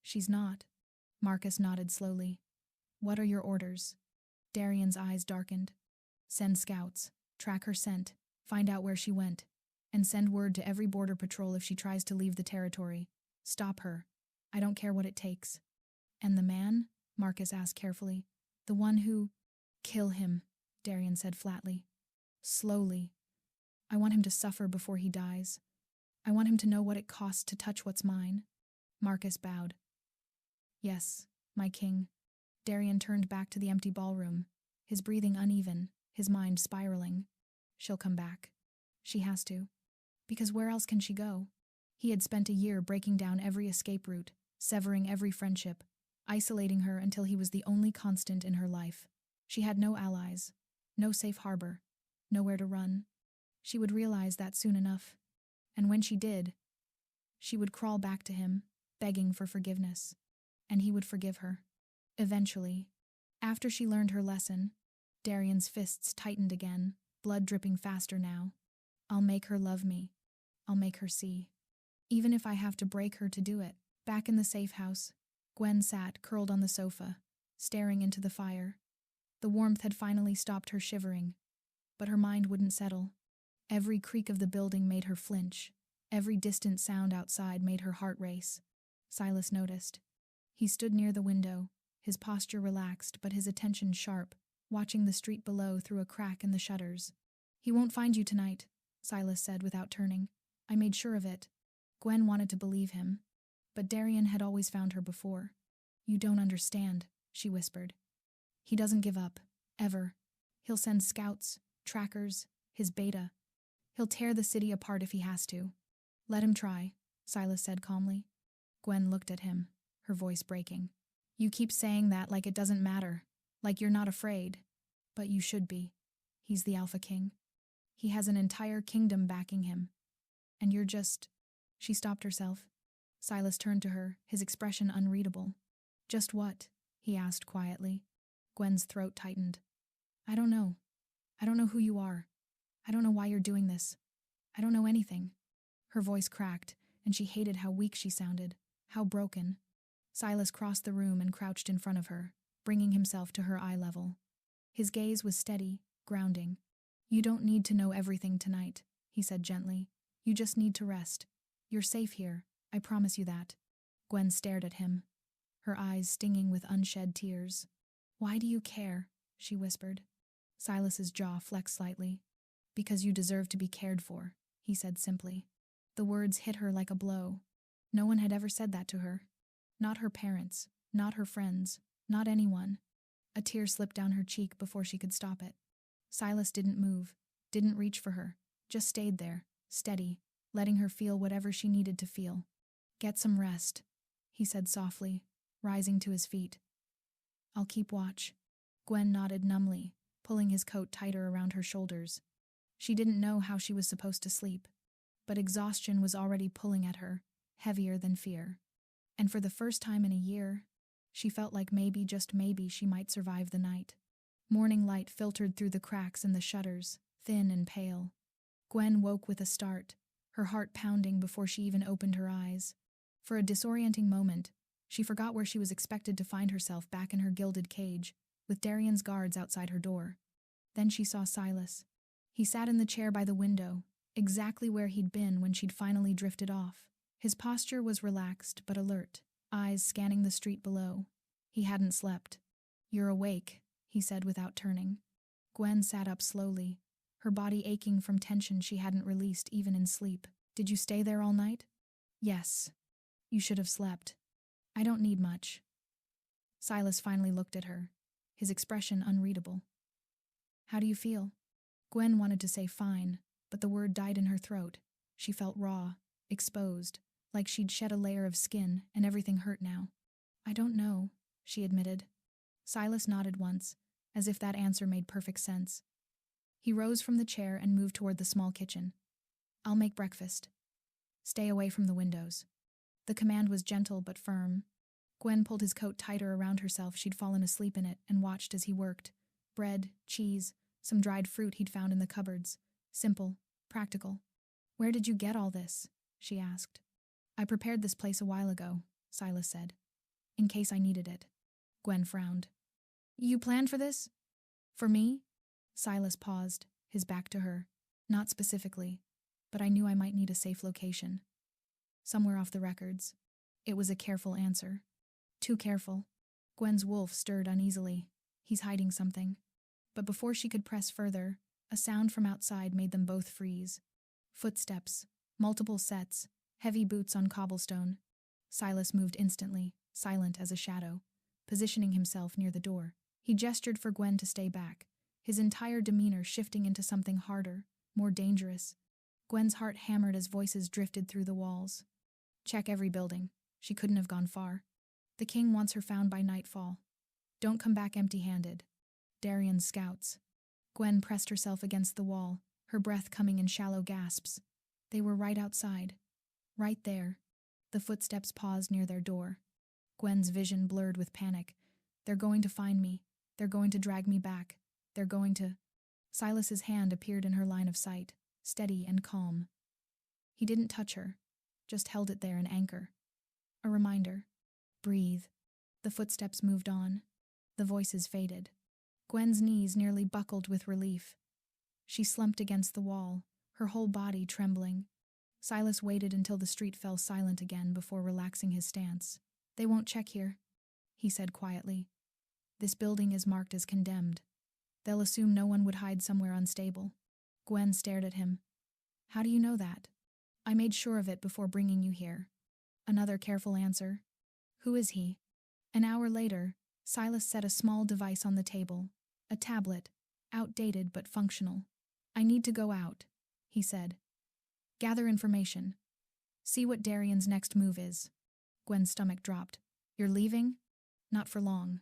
She's not. Marcus nodded slowly. What are your orders? Darian's eyes darkened. Send scouts, track her scent, find out where she went, and send word to every border patrol if she tries to leave the territory. Stop her. I don't care what it takes. And the man? Marcus asked carefully. The one who... Kill him, Darian said flatly. Slowly. I want him to suffer before he dies. I want him to know what it costs to touch what's mine. Marcus bowed. Yes, my king. Darian turned back to the empty ballroom, his breathing uneven, his mind spiraling. She'll come back. She has to. Because where else can she go? He had spent a year breaking down every escape route, severing every friendship, isolating her until he was the only constant in her life. She had no allies, no safe harbor, nowhere to run. She would realize that soon enough. And when she did, she would crawl back to him, begging for forgiveness. And he would forgive her. Eventually. After she learned her lesson, Darian's fists tightened again, blood dripping faster now. I'll make her love me. I'll make her see. Even if I have to break her to do it. Back in the safe house, Gwen sat curled on the sofa, staring into the fire. The warmth had finally stopped her shivering, but her mind wouldn't settle. Every creak of the building made her flinch. Every distant sound outside made her heart race. Silas noticed. He stood near the window, his posture relaxed but his attention sharp, watching the street below through a crack in the shutters. He won't find you tonight, Silas said without turning. I made sure of it. Gwen wanted to believe him, but Darian had always found her before. You don't understand, she whispered. He doesn't give up, ever. He'll send scouts, trackers, his beta. He'll tear the city apart if he has to. Let him try, Silas said calmly. Gwen looked at him, her voice breaking. You keep saying that like it doesn't matter, like you're not afraid. But you should be. He's the Alpha King. He has an entire kingdom backing him. And you're just... She stopped herself. Silas turned to her, his expression unreadable. Just what? He asked quietly. Gwen's throat tightened. I don't know. I don't know who you are. I don't know why you're doing this. I don't know anything. Her voice cracked, and she hated how weak she sounded, how broken. Silas crossed the room and crouched in front of her, bringing himself to her eye level. His gaze was steady, grounding. You don't need to know everything tonight, he said gently. You just need to rest. You're safe here, I promise you that. Gwen stared at him, her eyes stinging with unshed tears. Why do you care? She whispered. Silas's jaw flexed slightly. Because you deserve to be cared for, he said simply. The words hit her like a blow. No one had ever said that to her. Not her parents, not her friends, not anyone. A tear slipped down her cheek before she could stop it. Silas didn't move, didn't reach for her, just stayed there, steady, letting her feel whatever she needed to feel. Get some rest, he said softly, rising to his feet. I'll keep watch. Gwen nodded numbly, pulling his coat tighter around her shoulders. She didn't know how she was supposed to sleep, but exhaustion was already pulling at her, heavier than fear. And for the first time in a year, she felt like maybe, just maybe, she might survive the night. Morning light filtered through the cracks in the shutters, thin and pale. Gwen woke with a start, her heart pounding before she even opened her eyes. For a disorienting moment, she forgot where she was expected to find herself, back in her gilded cage, with Darian's guards outside her door. Then she saw Silas. He sat in the chair by the window, exactly where he'd been when she'd finally drifted off. His posture was relaxed but alert, eyes scanning the street below. He hadn't slept. "You're awake," he said without turning. Gwen sat up slowly, her body aching from tension she hadn't released even in sleep. "Did you stay there all night?" "Yes. You should have slept. I don't need much." Silas finally looked at her, his expression unreadable. "How do you feel?" Gwen wanted to say fine, but the word died in her throat. She felt raw, exposed, like she'd shed a layer of skin and everything hurt now. "I don't know," she admitted. Silas nodded once, as if that answer made perfect sense. He rose from the chair and moved toward the small kitchen. "I'll make breakfast. Stay away from the windows." The command was gentle but firm. Gwen pulled his coat tighter around herself. She'd fallen asleep in it and watched as he worked. Bread, cheese, some dried fruit he'd found in the cupboards. Simple, practical. "Where did you get all this?" she asked. "I prepared this place a while ago," Silas said, "in case I needed it." Gwen frowned. "You planned for this? For me?" Silas paused, his back to her. "Not specifically, but I knew I might need a safe location. Somewhere off the records." It was a careful answer. Too careful. Gwen's wolf stirred uneasily. He's hiding something. But before she could press further, a sound from outside made them both freeze. Footsteps, multiple sets, heavy boots on cobblestone. Silas moved instantly, silent as a shadow, positioning himself near the door. He gestured for Gwen to stay back, his entire demeanor shifting into something harder, more dangerous. Gwen's heart hammered as voices drifted through the walls. "Check every building. She couldn't have gone far. The king wants her found by nightfall. Don't come back empty-handed. Darian's scouts." Gwen pressed herself against the wall, her breath coming in shallow gasps. They were right outside. Right there. The footsteps paused near their door. Gwen's vision blurred with panic. "They're going to find me. They're going to drag me back. They're going to—" Silas's hand appeared in her line of sight, steady and calm. He didn't touch her, just held it there an anchor. A reminder. Breathe. The footsteps moved on. The voices faded. Gwen's knees nearly buckled with relief. She slumped against the wall, her whole body trembling. Silas waited until the street fell silent again before relaxing his stance. "They won't check here," he said quietly. "This building is marked as condemned. They'll assume no one would hide somewhere unstable." Gwen stared at him. "How do you know that?" "I made sure of it before bringing you here." Another careful answer. "Who is he?" An hour later, Silas set a small device on the table, a tablet, outdated but functional. "I need to go out," he said. "Gather information. See what Darian's next move is." Gwen's stomach dropped. "You're leaving?" "Not for long.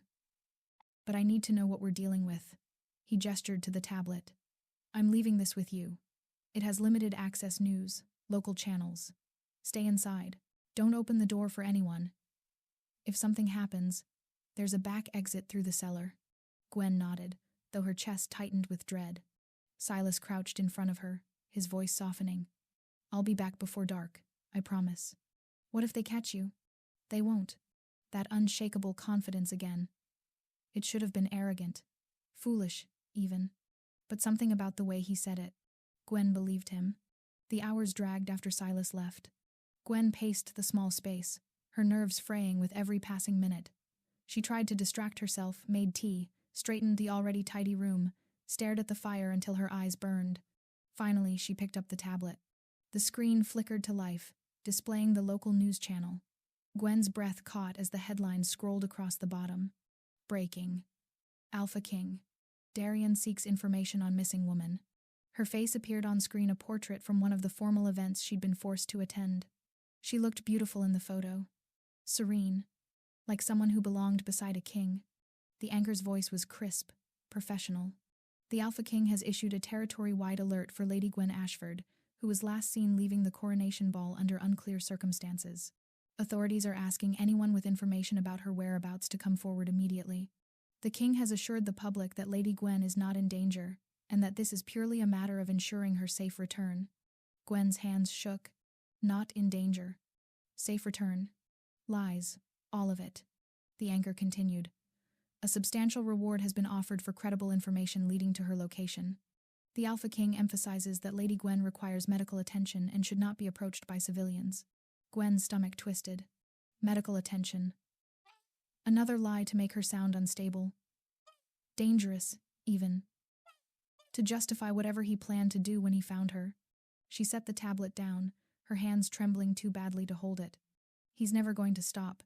But I need to know what we're dealing with." He gestured to the tablet. "I'm leaving this with you. It has limited access news, local channels. Stay inside. Don't open the door for anyone. If something happens, there's a back exit through the cellar." Gwen nodded, though her chest tightened with dread. Silas crouched in front of her, his voice softening. "I'll be back before dark, I promise." "What if they catch you?" "They won't." That unshakable confidence again. It should have been arrogant, foolish, even. But something about the way he said it. Gwen believed him. The hours dragged after Silas left. Gwen paced the small space, her nerves fraying with every passing minute. She tried to distract herself, made tea, straightened the already tidy room, stared at the fire until her eyes burned. Finally, she picked up the tablet. The screen flickered to life, displaying the local news channel. Gwen's breath caught as the headlines scrolled across the bottom. Breaking. Alpha King. Darian seeks information on missing woman. Her face appeared on screen, a portrait from one of the formal events she'd been forced to attend. She looked beautiful in the photo. Serene. Like someone who belonged beside a king. The anchor's voice was crisp, professional. "The Alpha King has issued a territory-wide alert for Lady Gwen Ashford, who was last seen leaving the coronation ball under unclear circumstances. Authorities are asking anyone with information about her whereabouts to come forward immediately. The king has assured the public that Lady Gwen is not in danger, and that this is purely a matter of ensuring her safe return." Gwen's hands shook. Not in danger. Safe return. Lies. All of it. The anchor continued. A substantial reward has been offered for credible information leading to her location. The Alpha King emphasizes that Lady Gwen requires medical attention and should not be approached by civilians. Gwen's stomach twisted. Medical attention. Another lie to make her sound unstable. Dangerous, even. To justify whatever he planned to do when he found her. She set the tablet down, her hands trembling too badly to hold it. He's never going to stop.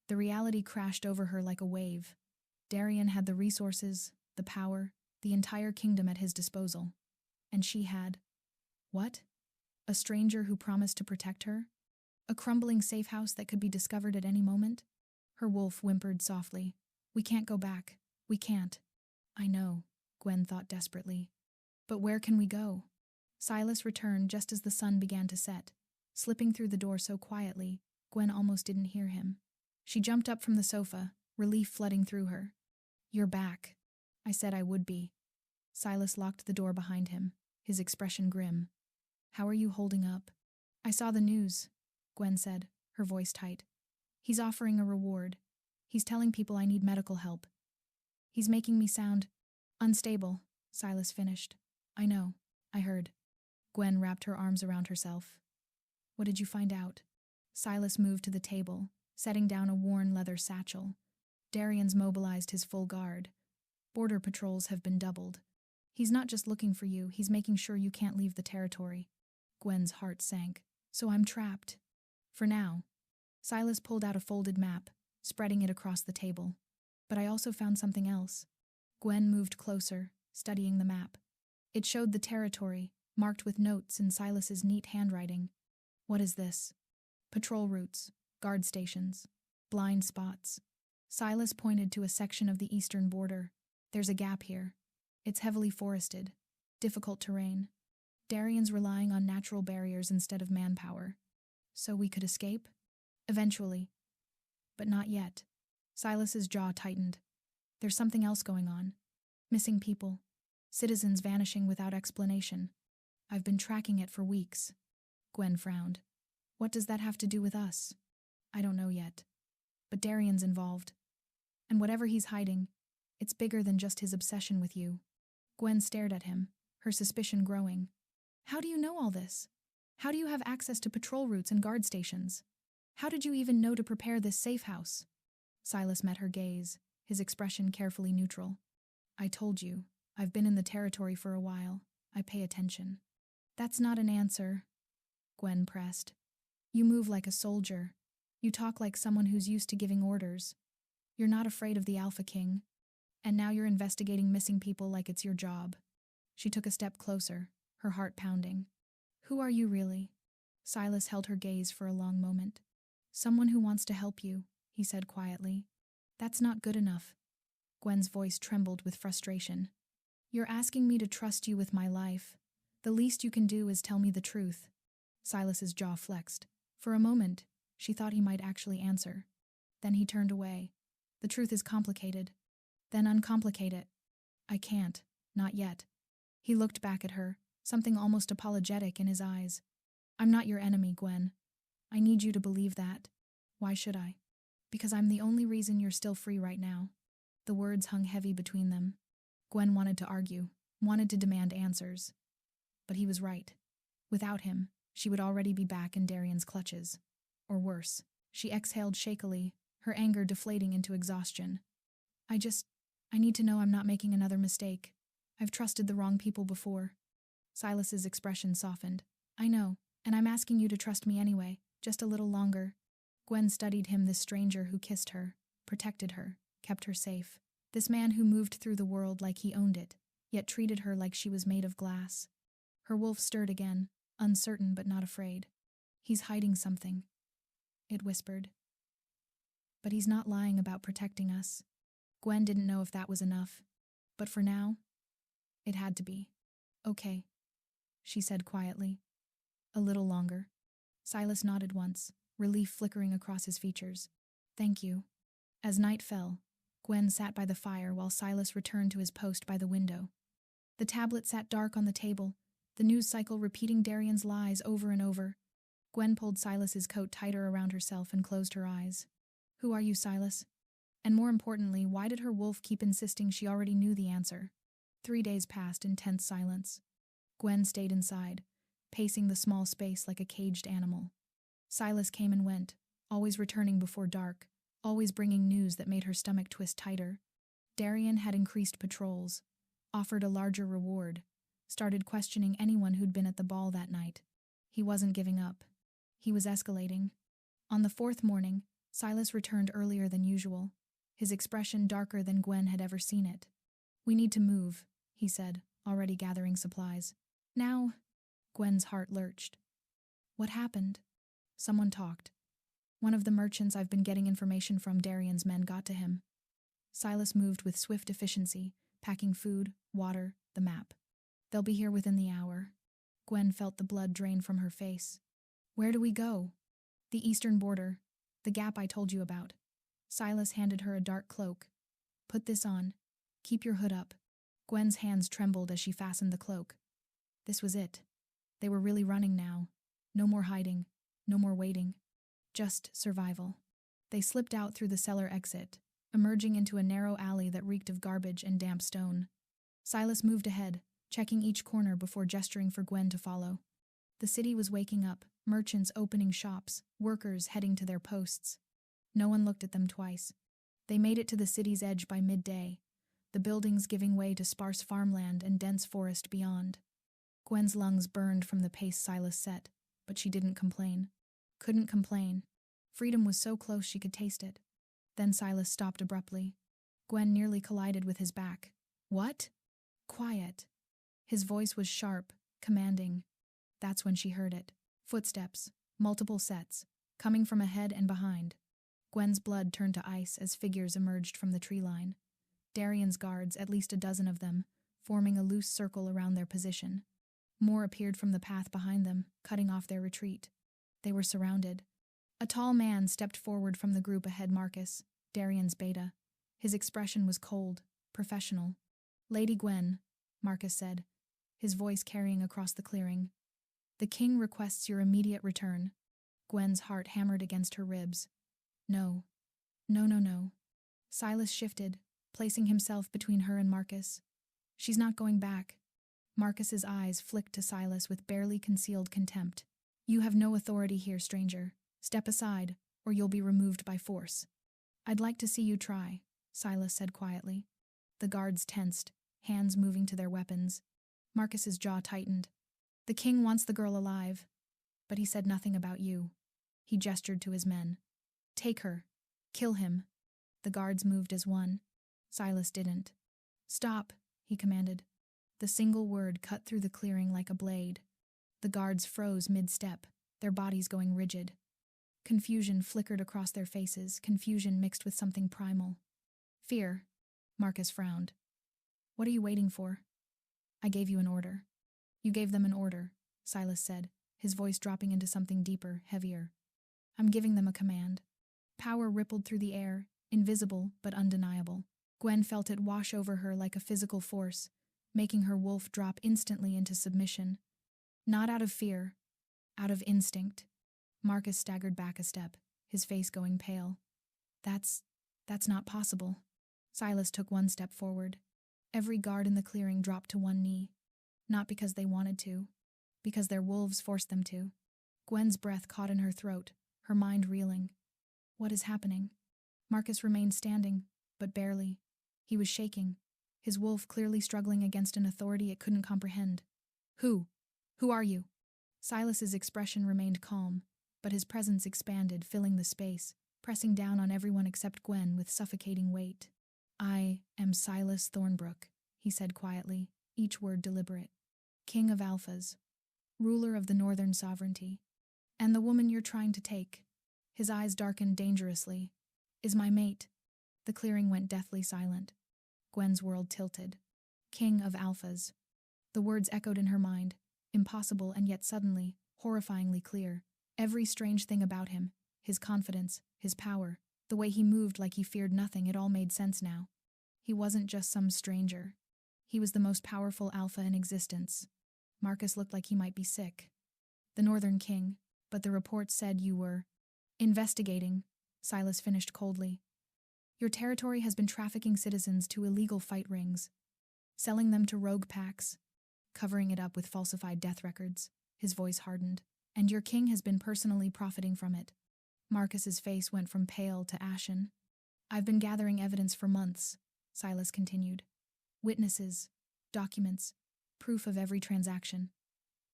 The reality crashed over her like a wave. Darian had the resources, the power, the entire kingdom at his disposal. And she had... what? A stranger who promised to protect her? A crumbling safe house that could be discovered at any moment? Her wolf whimpered softly. We can't go back. We can't. I know, Gwen thought desperately. But where can we go? Silas returned just as the sun began to set. Slipping through the door so quietly, Gwen almost didn't hear him. She jumped up from the sofa, relief flooding through her. You're back. I said I would be. Silas locked the door behind him, his expression grim. How are you holding up? I saw the news, Gwen said, her voice tight. He's offering a reward. He's telling people I need medical help. He's making me sound unstable, Silas finished. I know, I heard. Gwen wrapped her arms around herself. What did you find out? Silas moved to the table, setting down a worn leather satchel. Darian's mobilized his full guard. Border patrols have been doubled. He's not just looking for you, he's making sure you can't leave the territory. Gwen's heart sank. So I'm trapped. For now. Silas pulled out a folded map, spreading it across the table. But I also found something else. Gwen moved closer, studying the map. It showed the territory, marked with notes in Silas's neat handwriting. What is this? Patrol routes, guard stations, blind spots. Silas pointed to a section of the eastern border. There's a gap here. It's heavily forested, difficult terrain. Darian's relying on natural barriers instead of manpower. So we could escape? Eventually. But not yet. Silas's jaw tightened. There's something else going on. Missing people. Citizens vanishing without explanation. I've been tracking it for weeks. Gwen frowned. What does that have to do with us? I don't know yet. But Darian's involved. And whatever he's hiding, it's bigger than just his obsession with you. Gwen stared at him, her suspicion growing. How do you know all this? How do you have access to patrol routes and guard stations? How did you even know to prepare this safe house? Silas met her gaze, his expression carefully neutral. I told you, I've been in the territory for a while. I pay attention. That's not an answer, Gwen pressed. You move like a soldier. You talk like someone who's used to giving orders. You're not afraid of the Alpha King. And now you're investigating missing people like it's your job. She took a step closer, her heart pounding. Who are you really? Silas held her gaze for a long moment. Someone who wants to help you, he said quietly. That's not good enough. Gwen's voice trembled with frustration. You're asking me to trust you with my life. The least you can do is tell me the truth. Silas's jaw flexed. For a moment, she thought he might actually answer. Then he turned away. The truth is complicated. Then uncomplicate it. I can't. Not yet. He looked back at her, something almost apologetic in his eyes. I'm not your enemy, Gwen. I need you to believe that. Why should I? Because I'm the only reason you're still free right now. The words hung heavy between them. Gwen wanted to argue, wanted to demand answers. But he was right. Without him, she would already be back in Darian's clutches. Or worse. She exhaled shakily, her anger deflating into exhaustion. I need to know I'm not making another mistake. I've trusted the wrong people before. Silas's expression softened. I know, and I'm asking you to trust me anyway, just a little longer. Gwen studied him, this stranger who kissed her, protected her, kept her safe. This man who moved through the world like he owned it, yet treated her like she was made of glass. Her wolf stirred again, uncertain but not afraid. He's hiding something, it whispered. But he's not lying about protecting us. Gwen didn't know if that was enough. But for now, it had to be. Okay, she said quietly. A little longer. Silas nodded once, relief flickering across his features. Thank you. As night fell, Gwen sat by the fire while Silas returned to his post by the window. The tablet sat dark on the table, the news cycle repeating Darian's lies over and over. Gwen pulled Silas's coat tighter around herself and closed her eyes. Who are you, Silas? And more importantly, why did her wolf keep insisting she already knew the answer? 3 days passed in tense silence. Gwen stayed inside, pacing the small space like a caged animal. Silas came and went, always returning before dark, always bringing news that made her stomach twist tighter. Darian had increased patrols, offered a larger reward, started questioning anyone who'd been at the ball that night. He wasn't giving up. He was escalating. On the 4th morning, Silas returned earlier than usual, his expression darker than Gwen had ever seen it. "We need to move," he said, already gathering supplies. "Now?" Gwen's heart lurched. "What happened?" Someone talked. "One of the merchants I've been getting information from, Darian's men, got to him." Silas moved with swift efficiency, packing food, water, the map. "They'll be here within the hour." Gwen felt the blood drain from her face. "Where do we go?" "The eastern border, the gap I told you about." Silas handed her a dark cloak. "Put this on. Keep your hood up." Gwen's hands trembled as she fastened the cloak. This was it. They were really running now. No more hiding, no more waiting. Just survival. They slipped out through the cellar exit, emerging into a narrow alley that reeked of garbage and damp stone. Silas moved ahead, checking each corner before gesturing for Gwen to follow. The city was waking up, merchants opening shops, workers heading to their posts. No one looked at them twice. They made it to the city's edge by midday, the buildings giving way to sparse farmland and dense forest beyond. Gwen's lungs burned from the pace Silas set, but she didn't complain. Couldn't complain. Freedom was so close she could taste it. Then Silas stopped abruptly. Gwen nearly collided with his back. "What?" "Quiet." His voice was sharp, commanding. That's when she heard it. Footsteps, multiple sets, coming from ahead and behind. Gwen's blood turned to ice as figures emerged from the tree line. Darian's guards, at least a dozen of them, forming a loose circle around their position. More appeared from the path behind them, cutting off their retreat. They were surrounded. A tall man stepped forward from the group ahead. Marcus, Darian's beta. His expression was cold, professional. "Lady Gwen," Marcus said, his voice carrying across the clearing. "The king requests your immediate return." Gwen's heart hammered against her ribs. No. No, no, no. Silas shifted, placing himself between her and Marcus. "She's not going back." Marcus's eyes flicked to Silas with barely concealed contempt. "You have no authority here, stranger. Step aside, or you'll be removed by force." "I'd like to see you try," Silas said quietly. The guards tensed, hands moving to their weapons. Marcus's jaw tightened. "The king wants the girl alive, but he said nothing about you." He gestured to his men. "Take her. Kill him." The guards moved as one. Silas didn't. "Stop," he commanded. The single word cut through the clearing like a blade. The guards froze mid-step, their bodies going rigid. Confusion flickered across their faces, confusion mixed with something primal. "Fear." Marcus frowned. "What are you waiting for?" "I gave you an order." "You gave them an order," Silas said, his voice dropping into something deeper, heavier. "I'm giving them a command." Power rippled through the air, invisible but undeniable. Gwen felt it wash over her like a physical force, making her wolf drop instantly into submission. Not out of fear, out of instinct. Marcus staggered back a step, his face going pale. That's not possible." Silas took one step forward. Every guard in the clearing dropped to one knee. Not because they wanted to, because their wolves forced them to. Gwen's breath caught in her throat, her mind reeling. What is happening? Marcus remained standing, but barely. He was shaking, his wolf clearly struggling against an authority it couldn't comprehend. Who are you?" Silas's expression remained calm, but his presence expanded, filling the space, pressing down on everyone except Gwen with suffocating weight. "I am Silas Thornbrook," he said quietly, each word deliberate. "King of Alphas, ruler of the Northern Sovereignty. And the woman you're trying to take," his eyes darkened dangerously, "is my mate." The clearing went deathly silent. Gwen's world tilted. "King of Alphas." The words echoed in her mind, impossible and yet suddenly, horrifyingly clear. Every strange thing about him, his confidence, his power, the way he moved like he feared nothing, it all made sense now. He wasn't just some stranger. He was the most powerful alpha in existence. Marcus looked like he might be sick. "The Northern King, but the report said you were..." "Investigating," Silas finished coldly. Your territory has been trafficking citizens to illegal fight rings, selling them to rogue packs, covering it up with falsified death records. His voice hardened. And your king has been personally profiting from it. Marcus's face went from pale to ashen. I've been gathering evidence for months, Silas continued. Witnesses, documents, proof of every transaction.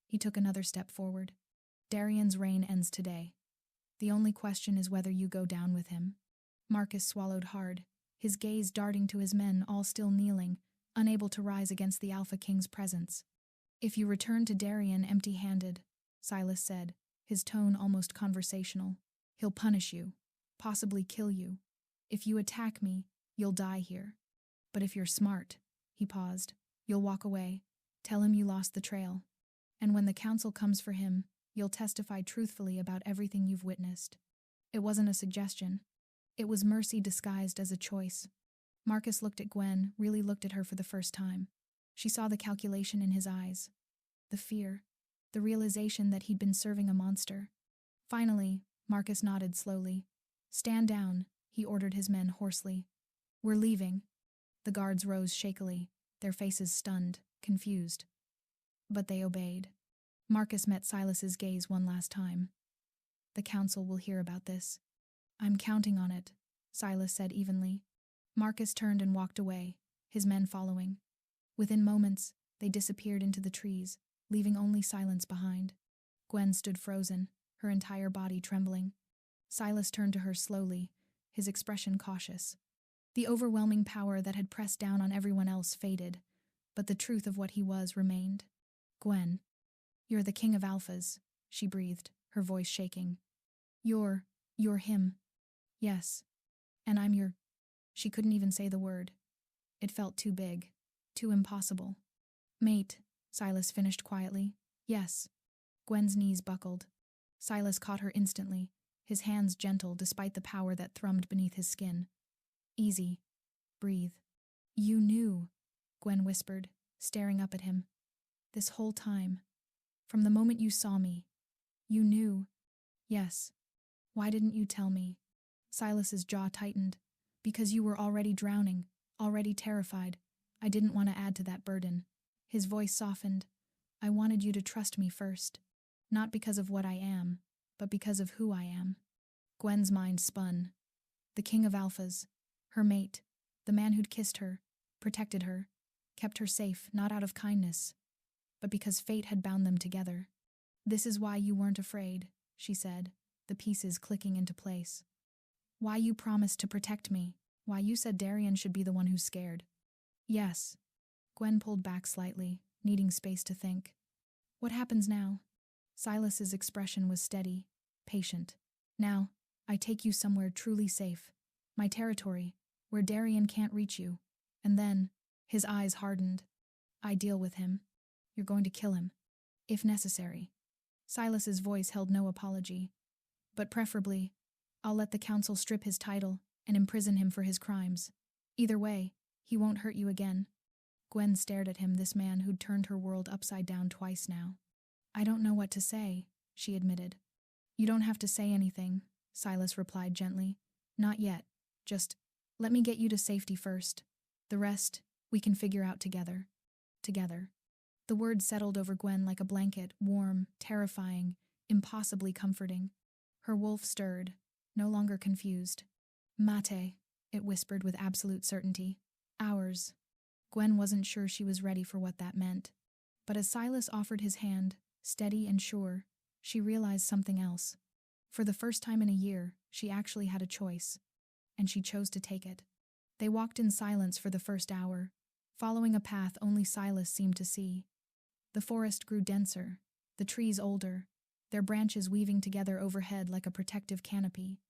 He took another step forward. Darian's reign ends today. The only question is whether you go down with him. Marcus swallowed hard, his gaze darting to his men all still kneeling, unable to rise against the Alpha King's presence. If you return to Darian empty-handed, Silas said, his tone almost conversational, he'll punish you, possibly kill you. If you attack me, you'll die here. But if you're smart, he paused, you'll walk away, tell him you lost the trail. And when the council comes for him, you'll testify truthfully about everything you've witnessed. It wasn't a suggestion. It was mercy disguised as a choice. Marcus looked at Gwen, really looked at her for the first time. She saw the calculation in his eyes, the fear, the realization that he'd been serving a monster. Finally, Marcus nodded slowly. Stand down, he ordered his men hoarsely. We're leaving. The guards rose shakily, their faces stunned, confused. But they obeyed. Marcus met Silas's gaze one last time. The council will hear about this. I'm counting on it, Silas said evenly. Marcus turned and walked away, his men following. Within moments, they disappeared into the trees, leaving only silence behind. Gwen stood frozen, her entire body trembling. Silas turned to her slowly, his expression cautious. The overwhelming power that had pressed down on everyone else faded, but the truth of what he was remained. Gwen, you're the king of Alphas, she breathed, her voice shaking. You're him. Yes. And I'm your... She couldn't even say the word. It felt too big, too impossible. Mate, Silas finished quietly. Yes. Gwen's knees buckled. Silas caught her instantly, his hands gentle despite the power that thrummed beneath his skin. Easy. Breathe. You knew, Gwen whispered, staring up at him. This whole time. From the moment you saw me. You knew. Yes. Why didn't you tell me? Silas's jaw tightened. Because you were already drowning, already terrified. I didn't want to add to that burden. His voice softened. I wanted you to trust me first. Not because of what I am, but because of who I am. Gwen's mind spun. The king of Alphas, her mate, the man who'd kissed her, protected her, kept her safe, not out of kindness, but because fate had bound them together. This is why you weren't afraid, she said, the pieces clicking into place. Why you promised to protect me, why you said Darian should be the one who's scared. Yes. Gwen pulled back slightly, needing space to think. What happens now? Silas's expression was steady, patient. Now, I take you somewhere truly safe. My territory, where Darian can't reach you. And then, his eyes hardened. I deal with him. You're going to kill him. If necessary. Silas's voice held no apology. But preferably, I'll let the council strip his title and imprison him for his crimes. Either way, he won't hurt you again. Gwen stared at him, this man who'd turned her world upside down twice now. I don't know what to say, she admitted. You don't have to say anything, Silas replied gently. Not yet. Just, let me get you to safety first. The rest, we can figure out together. Together. The words settled over Gwen like a blanket, warm, terrifying, impossibly comforting. Her wolf stirred, no longer confused. Mate, it whispered with absolute certainty. Ours. Gwen wasn't sure she was ready for what that meant. But as Silas offered his hand, steady and sure, she realized something else. For the first time in a year, she actually had a choice. And she chose to take it. They walked in silence for the first hour, following a path only Silas seemed to see. The forest grew denser, the trees older, their branches weaving together overhead like a protective canopy.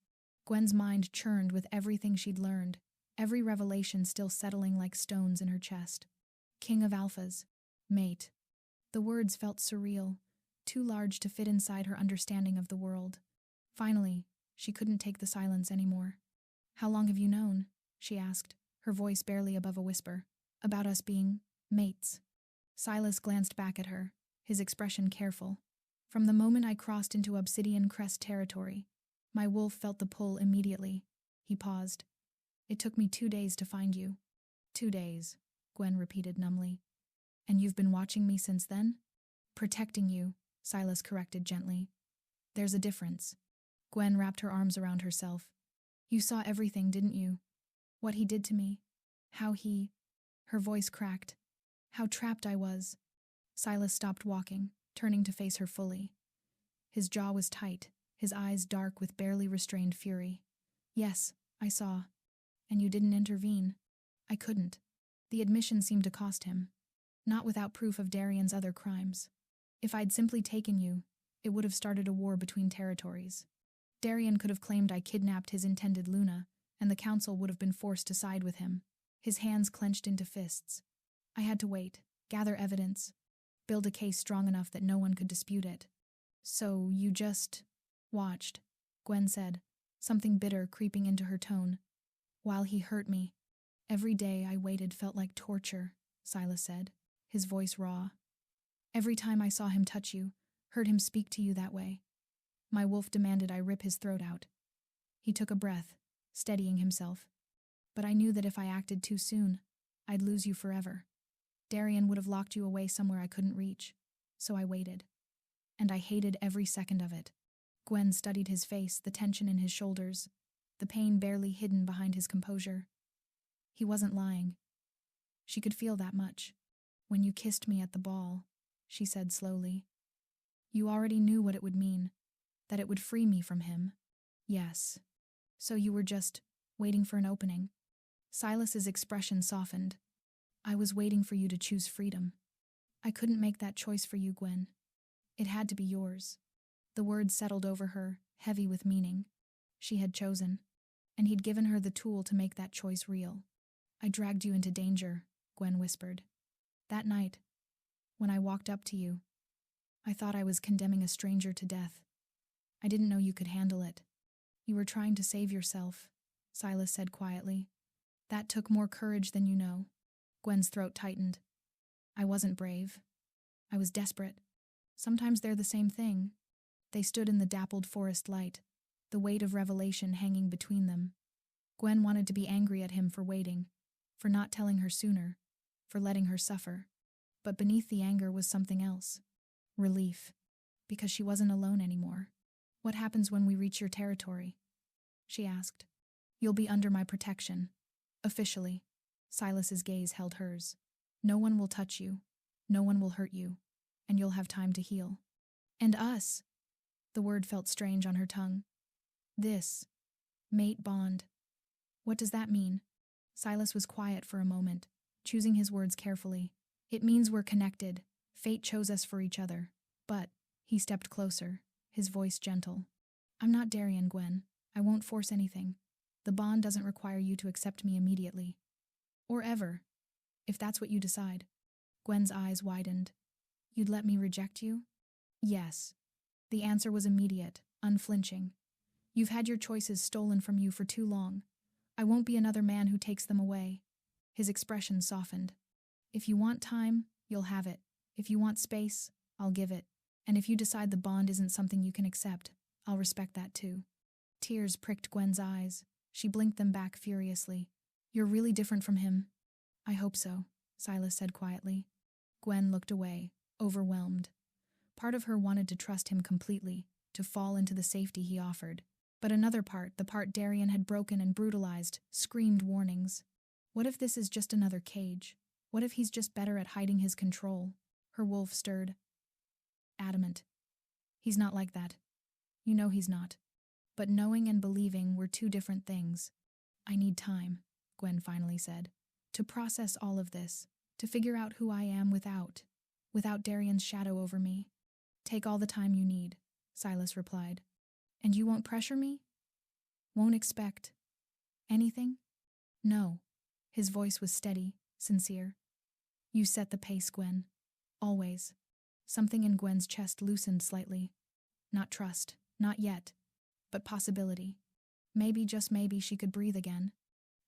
Gwen's mind churned with everything she'd learned, every revelation still settling like stones in her chest. King of Alphas. Mate. The words felt surreal, too large to fit inside her understanding of the world. Finally, she couldn't take the silence anymore. How long have you known? She asked, her voice barely above a whisper. About us being mates. Silas glanced back at her, his expression careful. From the moment I crossed into Obsidian Crest territory, my wolf felt the pull immediately. He paused. It took me 2 days to find you." 2 days, Gwen repeated numbly. "And you've been watching me since then?" "Protecting you," Silas corrected gently. "There's a difference." Gwen wrapped her arms around herself. "You saw everything, didn't you? What he did to me. How he—" Her voice cracked. "How trapped I was." Silas stopped walking, turning to face her fully. His jaw was tight, his eyes dark with barely restrained fury. "Yes, I saw. And you didn't intervene." "I couldn't." The admission seemed to cost him. "Not without proof of Darian's other crimes. If I'd simply taken you, it would have started a war between territories. Darian could have claimed I kidnapped his intended Luna, and the council would have been forced to side with him." His hands clenched into fists. "I had to wait, gather evidence, build a case strong enough that no one could dispute it." "So you just watched," Gwen said, something bitter creeping into her tone. "While he hurt me. Every day I waited felt like torture," Silas said, his voice raw. "Every time I saw him touch you, heard him speak to you that way. My wolf demanded I rip his throat out." He took a breath, steadying himself. "But I knew that if I acted too soon, I'd lose you forever. Darian would have locked you away somewhere I couldn't reach. So I waited. And I hated every second of it." Gwen studied his face, the tension in his shoulders, the pain barely hidden behind his composure. He wasn't lying. She could feel that much. "When you kissed me at the ball," she said slowly, "you already knew what it would mean, that it would free me from him." "Yes. So you were just waiting for an opening." Silas's expression softened. "I was waiting for you to choose freedom. I couldn't make that choice for you, Gwen. It had to be yours." The words settled over her, heavy with meaning. She had chosen, and he'd given her the tool to make that choice real. "I dragged you into danger," Gwen whispered. "That night, when I walked up to you, I thought I was condemning a stranger to death. I didn't know you could handle it." "You were trying to save yourself," Silas said quietly. "That took more courage than you know." Gwen's throat tightened. "I wasn't brave. I was desperate. Sometimes they're the same thing." They stood in the dappled forest light, the weight of revelation hanging between them. Gwen wanted to be angry at him for waiting, for not telling her sooner, for letting her suffer. But beneath the anger was something else. Relief. Because she wasn't alone anymore. "What happens when we reach your territory?" she asked. "You'll be under my protection. Officially." Silas's gaze held hers. "No one will touch you. No one will hurt you. And you'll have time to heal." "And us." The word felt strange on her tongue. "This. Mate bond. What does that mean?" Silas was quiet for a moment, choosing his words carefully. "It means we're connected. Fate chose us for each other. But," he stepped closer, his voice gentle, "I'm not Darian, Gwen. I won't force anything. The bond doesn't require you to accept me immediately. Or ever. If that's what you decide." Gwen's eyes widened. "You'd let me reject you?" "Yes." The answer was immediate, unflinching. "You've had your choices stolen from you for too long. I won't be another man who takes them away." His expression softened. "If you want time, you'll have it. If you want space, I'll give it. And if you decide the bond isn't something you can accept, I'll respect that too." Tears pricked Gwen's eyes. She blinked them back furiously. "You're really different from him." "I hope so," Silas said quietly. Gwen looked away, overwhelmed. Part of her wanted to trust him completely, to fall into the safety he offered. But another part, the part Darian had broken and brutalized, screamed warnings. What if this is just another cage? What if he's just better at hiding his control? Her wolf stirred. Adamant. "He's not like that. You know he's not." But knowing and believing were two different things. "I need time," Gwen finally said, "to process all of this, to figure out who I am without Darian's shadow over me." "Take all the time you need," Silas replied. "And you won't pressure me? Won't expect anything?" "No." His voice was steady, sincere. "You set the pace, Gwen. Always." Something in Gwen's chest loosened slightly. Not trust, not yet, but possibility. Maybe, just maybe, she could breathe again.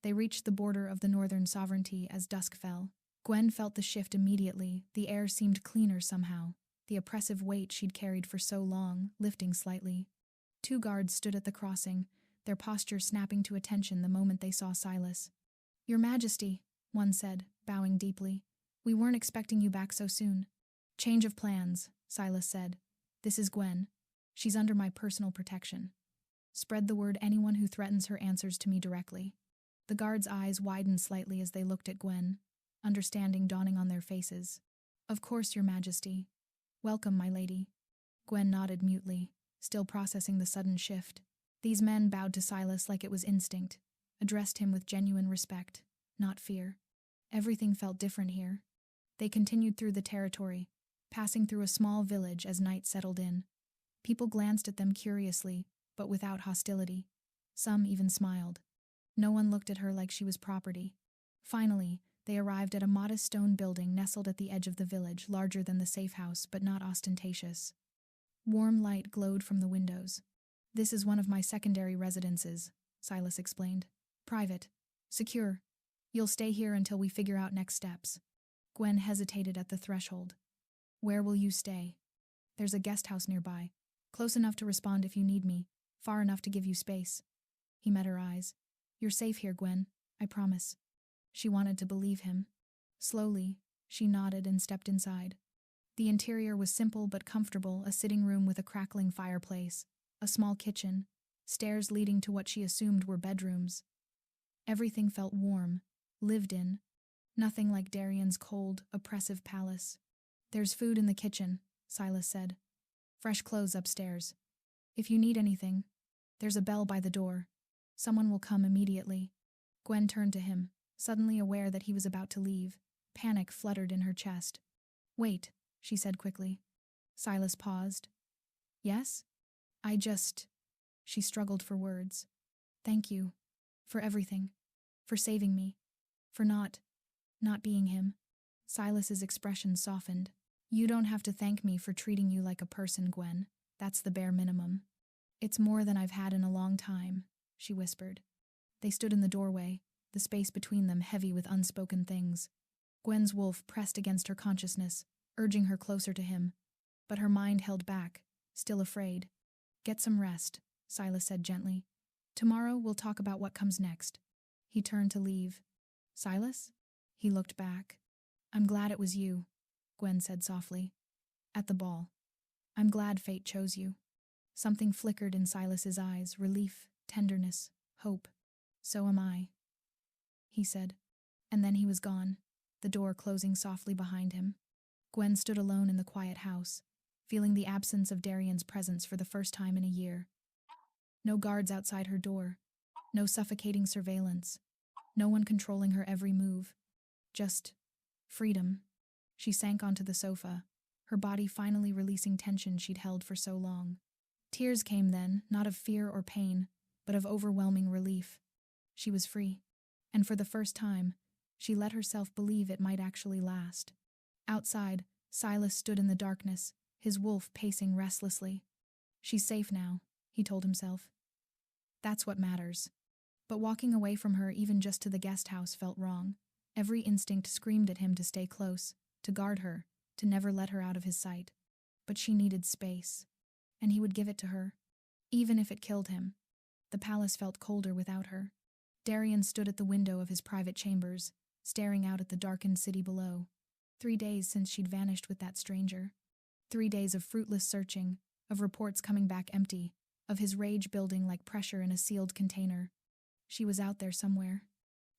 They reached the border of the northern sovereignty as dusk fell. Gwen felt the shift immediately. The air seemed cleaner somehow, the oppressive weight she'd carried for so long lifting slightly. 2 guards stood at the crossing, their posture snapping to attention the moment they saw Silas. "Your Majesty," one said, bowing deeply. "We weren't expecting you back so soon." "Change of plans," Silas said. "This is Gwen. She's under my personal protection. Spread the word anyone who threatens her answers to me directly." The guards' eyes widened slightly as they looked at Gwen, understanding dawning on their faces. "Of course, Your Majesty. Welcome, my lady." Gwen nodded mutely, still processing the sudden shift. These men bowed to Silas like it was instinct, addressed him with genuine respect, not fear. Everything felt different here. They continued through the territory, passing through a small village as night settled in. People glanced at them curiously, but without hostility. Some even smiled. No one looked at her like she was property. Finally, they arrived at a modest stone building nestled at the edge of the village, larger than the safe house but not ostentatious. Warm light glowed from the windows. "This is one of my secondary residences," Silas explained. "Private. Secure. You'll stay here until we figure out next steps." Gwen hesitated at the threshold. "Where will you stay?" "There's a guest house nearby. Close enough to respond if you need me, far enough to give you space." He met her eyes. "You're safe here, Gwen. I promise." She wanted to believe him. Slowly, she nodded and stepped inside. The interior was simple but comfortable, a sitting room with a crackling fireplace, a small kitchen, stairs leading to what she assumed were bedrooms. Everything felt warm, lived in, nothing like Darian's cold, oppressive palace. "There's food in the kitchen," Silas said. "Fresh clothes upstairs. If you need anything, there's a bell by the door. Someone will come immediately." Gwen turned to him, suddenly aware that he was about to leave. Panic fluttered in her chest. "Wait," she said quickly. Silas paused. "Yes? She struggled for words. "Thank you. For everything. For saving me. For not being him." Silas's expression softened. "You don't have to thank me for treating you like a person, Gwen. That's the bare minimum." "It's more than I've had in a long time," she whispered. They stood in the doorway, the space between them heavy with unspoken things. Gwen's wolf pressed against her consciousness, urging her closer to him. But her mind held back, still afraid. "Get some rest," Silas said gently. "Tomorrow we'll talk about what comes next." He turned to leave. "Silas?" He looked back. "I'm glad it was you," Gwen said softly. "At the ball. I'm glad fate chose you." Something flickered in Silas's eyes, relief, tenderness, hope. "So am I," he said. And then he was gone, the door closing softly behind him. Gwen stood alone in the quiet house, feeling the absence of Darian's presence for the first time in a year. No guards outside her door, no suffocating surveillance, no one controlling her every move. Just freedom. She sank onto the sofa, her body finally releasing tension she'd held for so long. Tears came then, not of fear or pain, but of overwhelming relief. She was free, and for the first time, she let herself believe it might actually last. Outside, Silas stood in the darkness, his wolf pacing restlessly. "She's safe now," he told himself. "That's what matters." But walking away from her even just to the guest house felt wrong. Every instinct screamed at him to stay close, to guard her, to never let her out of his sight. But she needed space, and he would give it to her, even if it killed him. The palace felt colder without her. Darian stood at the window of his private chambers, staring out at the darkened city below. 3 days since she'd vanished with that stranger. 3 days of fruitless searching, of reports coming back empty, of his rage building like pressure in a sealed container. She was out there somewhere.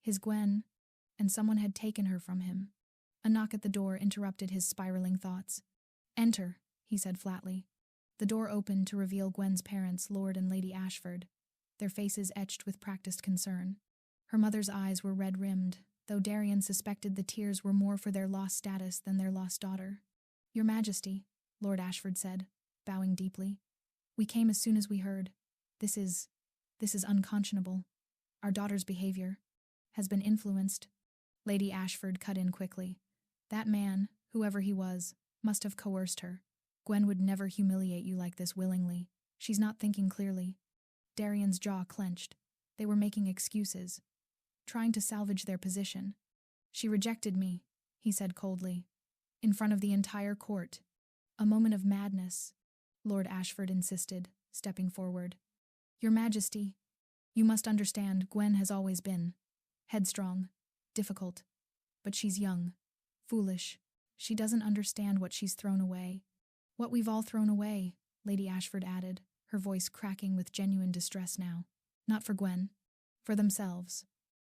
His Gwen, and someone had taken her from him. A knock at the door interrupted his spiraling thoughts. "Enter," he said flatly. The door opened to reveal Gwen's parents, Lord and Lady Ashford, their faces etched with practiced concern. Her mother's eyes were red-rimmed, though Darian suspected the tears were more for their lost status than their lost daughter. "Your Majesty," Lord Ashford said, bowing deeply. "We came as soon as we heard. This is unconscionable. Our daughter's behavior has been influenced." Lady Ashford cut in quickly. "That man, whoever he was, must have coerced her. Gwen would never humiliate you like this willingly. She's not thinking clearly." Darian's jaw clenched. They were making excuses, trying to salvage their position. "She rejected me," he said coldly, "in front of the entire court." "A moment of madness," Lord Ashford insisted, stepping forward. "Your Majesty, You must understand, Gwen has always been headstrong, difficult, but she's young, foolish. She doesn't understand what she's thrown away. What we've all thrown away, Lady Ashford added, her voice cracking with genuine distress now. Not for Gwen, for themselves.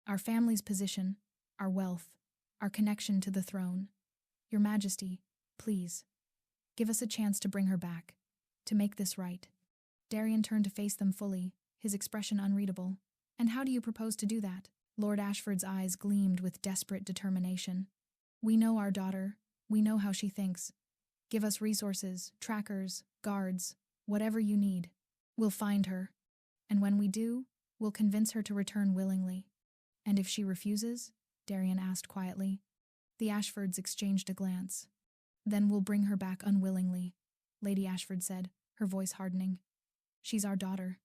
Our family's position, our wealth, our connection to the throne. Your Majesty, please, give us a chance to bring her back, to make this right. Darian turned to face them fully, his expression unreadable. And how do you propose to do that? Lord Ashford's eyes gleamed with desperate determination. We know our daughter. We know how she thinks. Give us resources, trackers, guards, whatever you need. We'll find her. And when we do, we'll convince her to return willingly. And if she refuses? Darian asked quietly. The Ashfords exchanged a glance. Then we'll bring her back unwillingly, Lady Ashford said, her voice hardening. She's our daughter.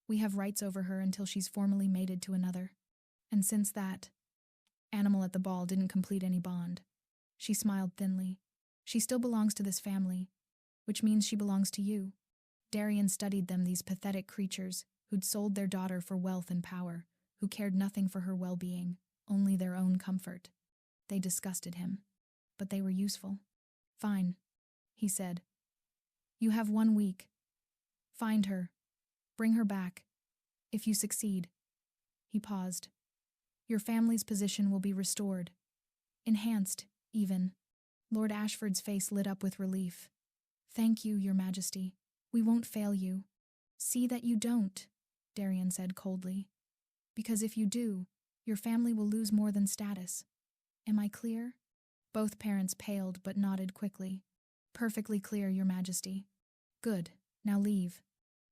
We have rights over her until she's formally mated to another. And since that animal at the ball didn't complete any bond. She smiled thinly. She still belongs to this family, which means she belongs to you. Darian studied them, these pathetic creatures who'd sold their daughter for wealth and power, who cared nothing for her well-being, only their own comfort. They disgusted him, but they were useful. Fine, he said. You have 1 week. Find her. Bring her back. If you succeed. He paused. Your family's position will be restored. Enhanced, even. Lord Ashford's face lit up with relief. Thank you, Your Majesty. We won't fail you. See that you don't, Darian said coldly. Because if you do, your family will lose more than status. Am I clear? Both parents paled but nodded quickly. Perfectly clear, Your Majesty. Good. Now leave.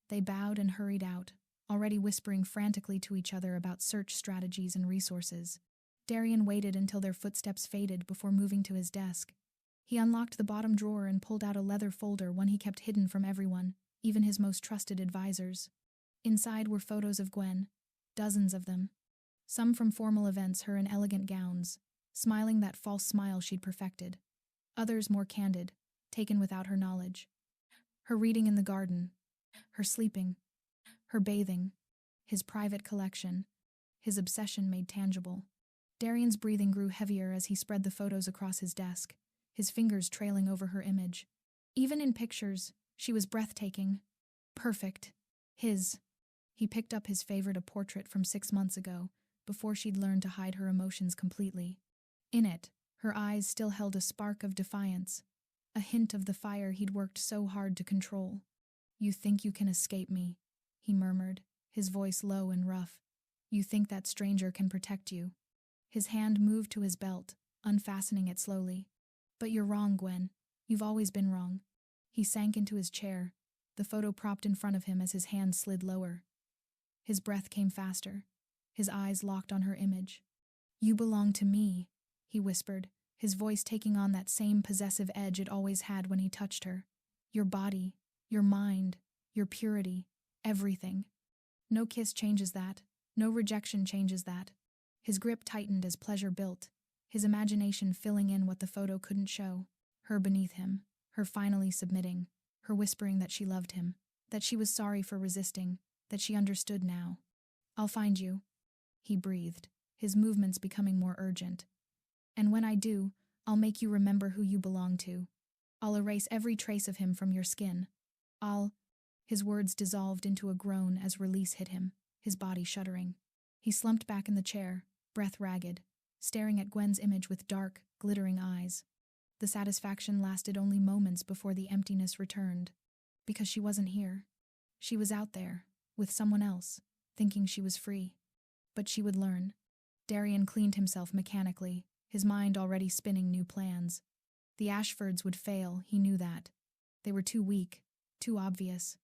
They bowed and hurried out, already whispering frantically to each other about search strategies and resources. Darian waited until their footsteps faded before moving to his desk. He unlocked the bottom drawer and pulled out a leather folder, one he kept hidden from everyone, even his most trusted advisors. Inside were photos of Gwen, dozens of them. Some from formal events, her in elegant gowns, smiling that false smile she'd perfected. Others more candid, taken without her knowledge. Her reading in the garden, her sleeping, her bathing, his private collection, his obsession made tangible. Darian's breathing grew heavier as he spread the photos across his desk, his fingers trailing over her image. Even in pictures, she was breathtaking. Perfect. His. He picked up his favorite, a portrait from 6 months ago, before she'd learned to hide her emotions completely. In it, her eyes still held a spark of defiance, a hint of the fire he'd worked so hard to control. You think you can escape me, he murmured, his voice low and rough. You think that stranger can protect you. His hand moved to his belt, unfastening it slowly. But you're wrong, Gwen. You've always been wrong. He sank into his chair, the photo propped in front of him as his hand slid lower. His breath came faster, his eyes locked on her image. You belong to me, he whispered, his voice taking on that same possessive edge it always had when he touched her. Your body, your mind, your purity, everything. No kiss changes that. No rejection changes that. His grip tightened as pleasure built, his imagination filling in what the photo couldn't show. Her beneath him, her finally submitting, her whispering that she loved him, that she was sorry for resisting, that she understood now. I'll find you, he breathed, his movements becoming more urgent. And when I do, I'll make you remember who you belong to. I'll erase every trace of him from your skin. His words dissolved into a groan as release hit him, his body shuddering. He slumped back in the chair, breath ragged, staring at Gwen's image with dark, glittering eyes. The satisfaction lasted only moments before the emptiness returned. Because she wasn't here. She was out there, with someone else, thinking she was free. But she would learn. Darian cleaned himself mechanically, his mind already spinning new plans. The Ashfords would fail, he knew that. They were too weak, too obvious.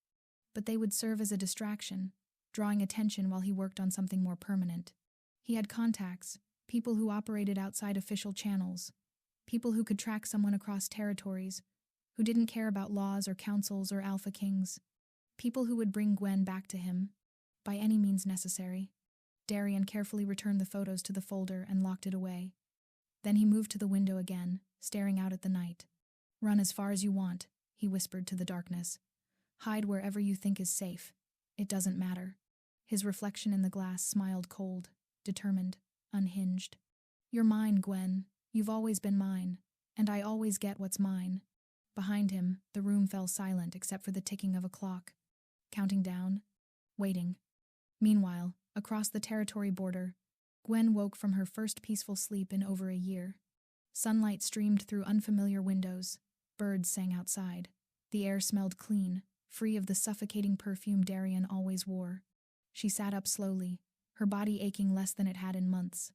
But they would serve as a distraction, drawing attention while he worked on something more permanent. He had contacts, people who operated outside official channels, people who could track someone across territories, who didn't care about laws or councils or Alpha Kings, people who would bring Gwen back to him, by any means necessary. Darian carefully returned the photos to the folder and locked it away. Then he moved to the window again, staring out at the night. Run as far as you want, he whispered to the darkness. Hide wherever you think is safe. It doesn't matter. His reflection in the glass smiled cold, determined, unhinged. "You're mine, Gwen. You've always been mine. And I always get what's mine." Behind him, the room fell silent except for the ticking of a clock. Counting down. Waiting. Meanwhile, across the territory border, Gwen woke from her first peaceful sleep in over a year. Sunlight streamed through unfamiliar windows. Birds sang outside. The air smelled clean, free of the suffocating perfume Darian always wore. She sat up slowly, her body aching less than it had in months.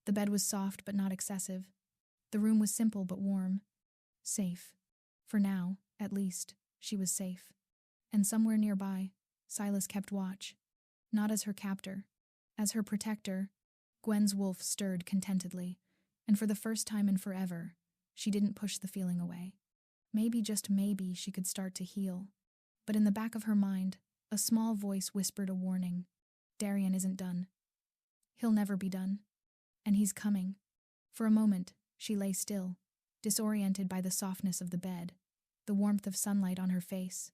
The bed was soft but not excessive. The room was simple but warm. Safe. For now, at least, she was safe. And somewhere nearby, Silas kept watch. Not as her captor. As her protector. Gwen's wolf stirred contentedly, and for the first time in forever, she didn't push the feeling away. Maybe, just maybe, she could start to heal. But in the back of her mind, a small voice whispered a warning. Darian isn't done. He'll never be done. And he's coming. For a moment, she lay still, disoriented by the softness of the bed, the warmth of sunlight on her face,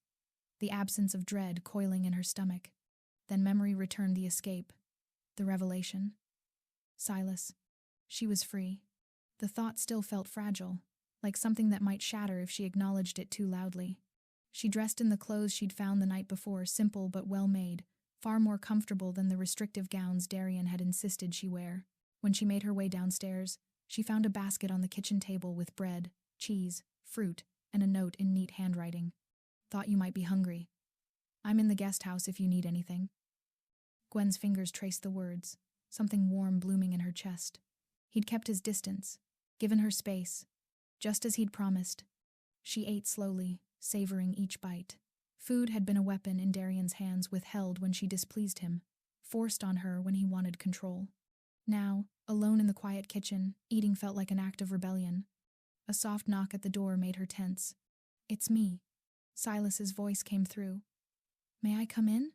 the absence of dread coiling in her stomach. Then memory returned, the escape, the revelation. Silas. She was free. The thought still felt fragile, like something that might shatter if she acknowledged it too loudly. She dressed in the clothes she'd found the night before, simple but well-made, far more comfortable than the restrictive gowns Darian had insisted she wear. When she made her way downstairs, she found a basket on the kitchen table with bread, cheese, fruit, and a note in neat handwriting. "Thought you might be hungry. I'm in the guest house if you need anything." Gwen's fingers traced the words, something warm blooming in her chest. He'd kept his distance, given her space, just as he'd promised. She ate slowly, savoring each bite. Food had been a weapon in Darian's hands, withheld when she displeased him, forced on her when he wanted control. Now, alone in the quiet kitchen, eating felt like an act of rebellion. A soft knock at the door made her tense. "It's me." Silas's voice came through. "May I come in?"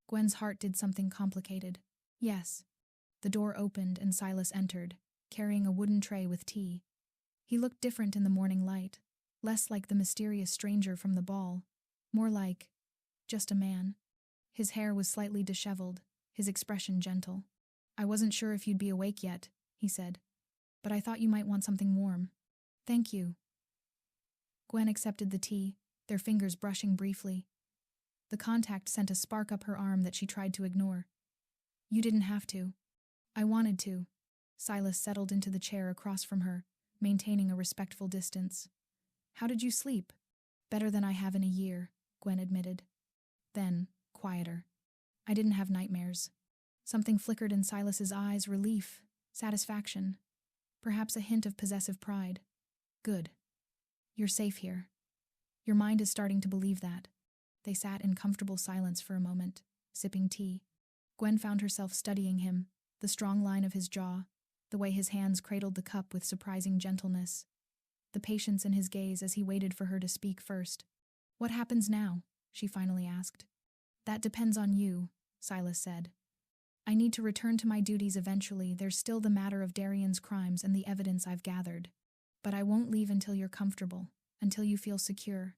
Gwen's heart did something complicated. "Yes." The door opened and Silas entered, carrying a wooden tray with tea. He looked different in the morning light, less like the mysterious stranger from the ball, more like just a man. His hair was slightly disheveled, his expression gentle. "I wasn't sure if you'd be awake yet," he said, "but I thought you might want something warm." "Thank you." Gwen accepted the tea, their fingers brushing briefly. The contact sent a spark up her arm that she tried to ignore. "You didn't have to." "I wanted to." Silas settled into the chair across from her, maintaining a respectful distance. "How did you sleep?" "Better than I have in a year," Gwen admitted. Then, quieter. "I didn't have nightmares." Something flickered in Silas's eyes, relief, satisfaction, perhaps a hint of possessive pride. "Good. You're safe here. Your mind is starting to believe that." They sat in comfortable silence for a moment, sipping tea. Gwen found herself studying him, the strong line of his jaw, the way his hands cradled the cup with surprising gentleness, the patience in his gaze as he waited for her to speak first. "What happens now?" she finally asked. "That depends on you," Silas said. "I need to return to my duties eventually. There's still the matter of Darian's crimes and the evidence I've gathered. But I won't leave until you're comfortable, until you feel secure.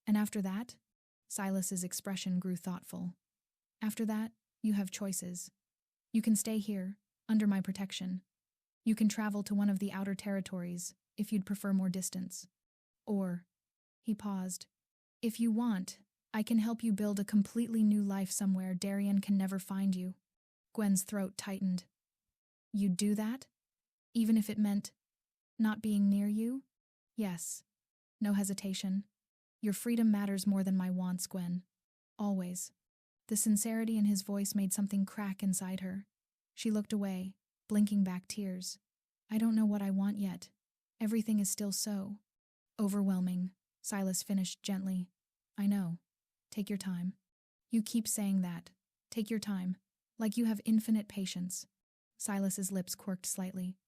And after that?" Silas's expression grew thoughtful. "After that, you have choices. You can stay here, under my protection. You can travel to one of the outer territories, if you'd prefer more distance. Or," he paused, "if you want, I can help you build a completely new life somewhere Darian can never find you." Gwen's throat tightened. "You'd do that? Even if it meant not being near you?" "Yes." No hesitation. "Your freedom matters more than my wants, Gwen. Always." The sincerity in his voice made something crack inside her. She looked away, blinking back tears. "I don't know what I want yet. Everything is still so overwhelming," Silas finished gently. "I know. Take your time." "You keep saying that. Take your time. Like you have infinite patience." Silas's lips quirked slightly.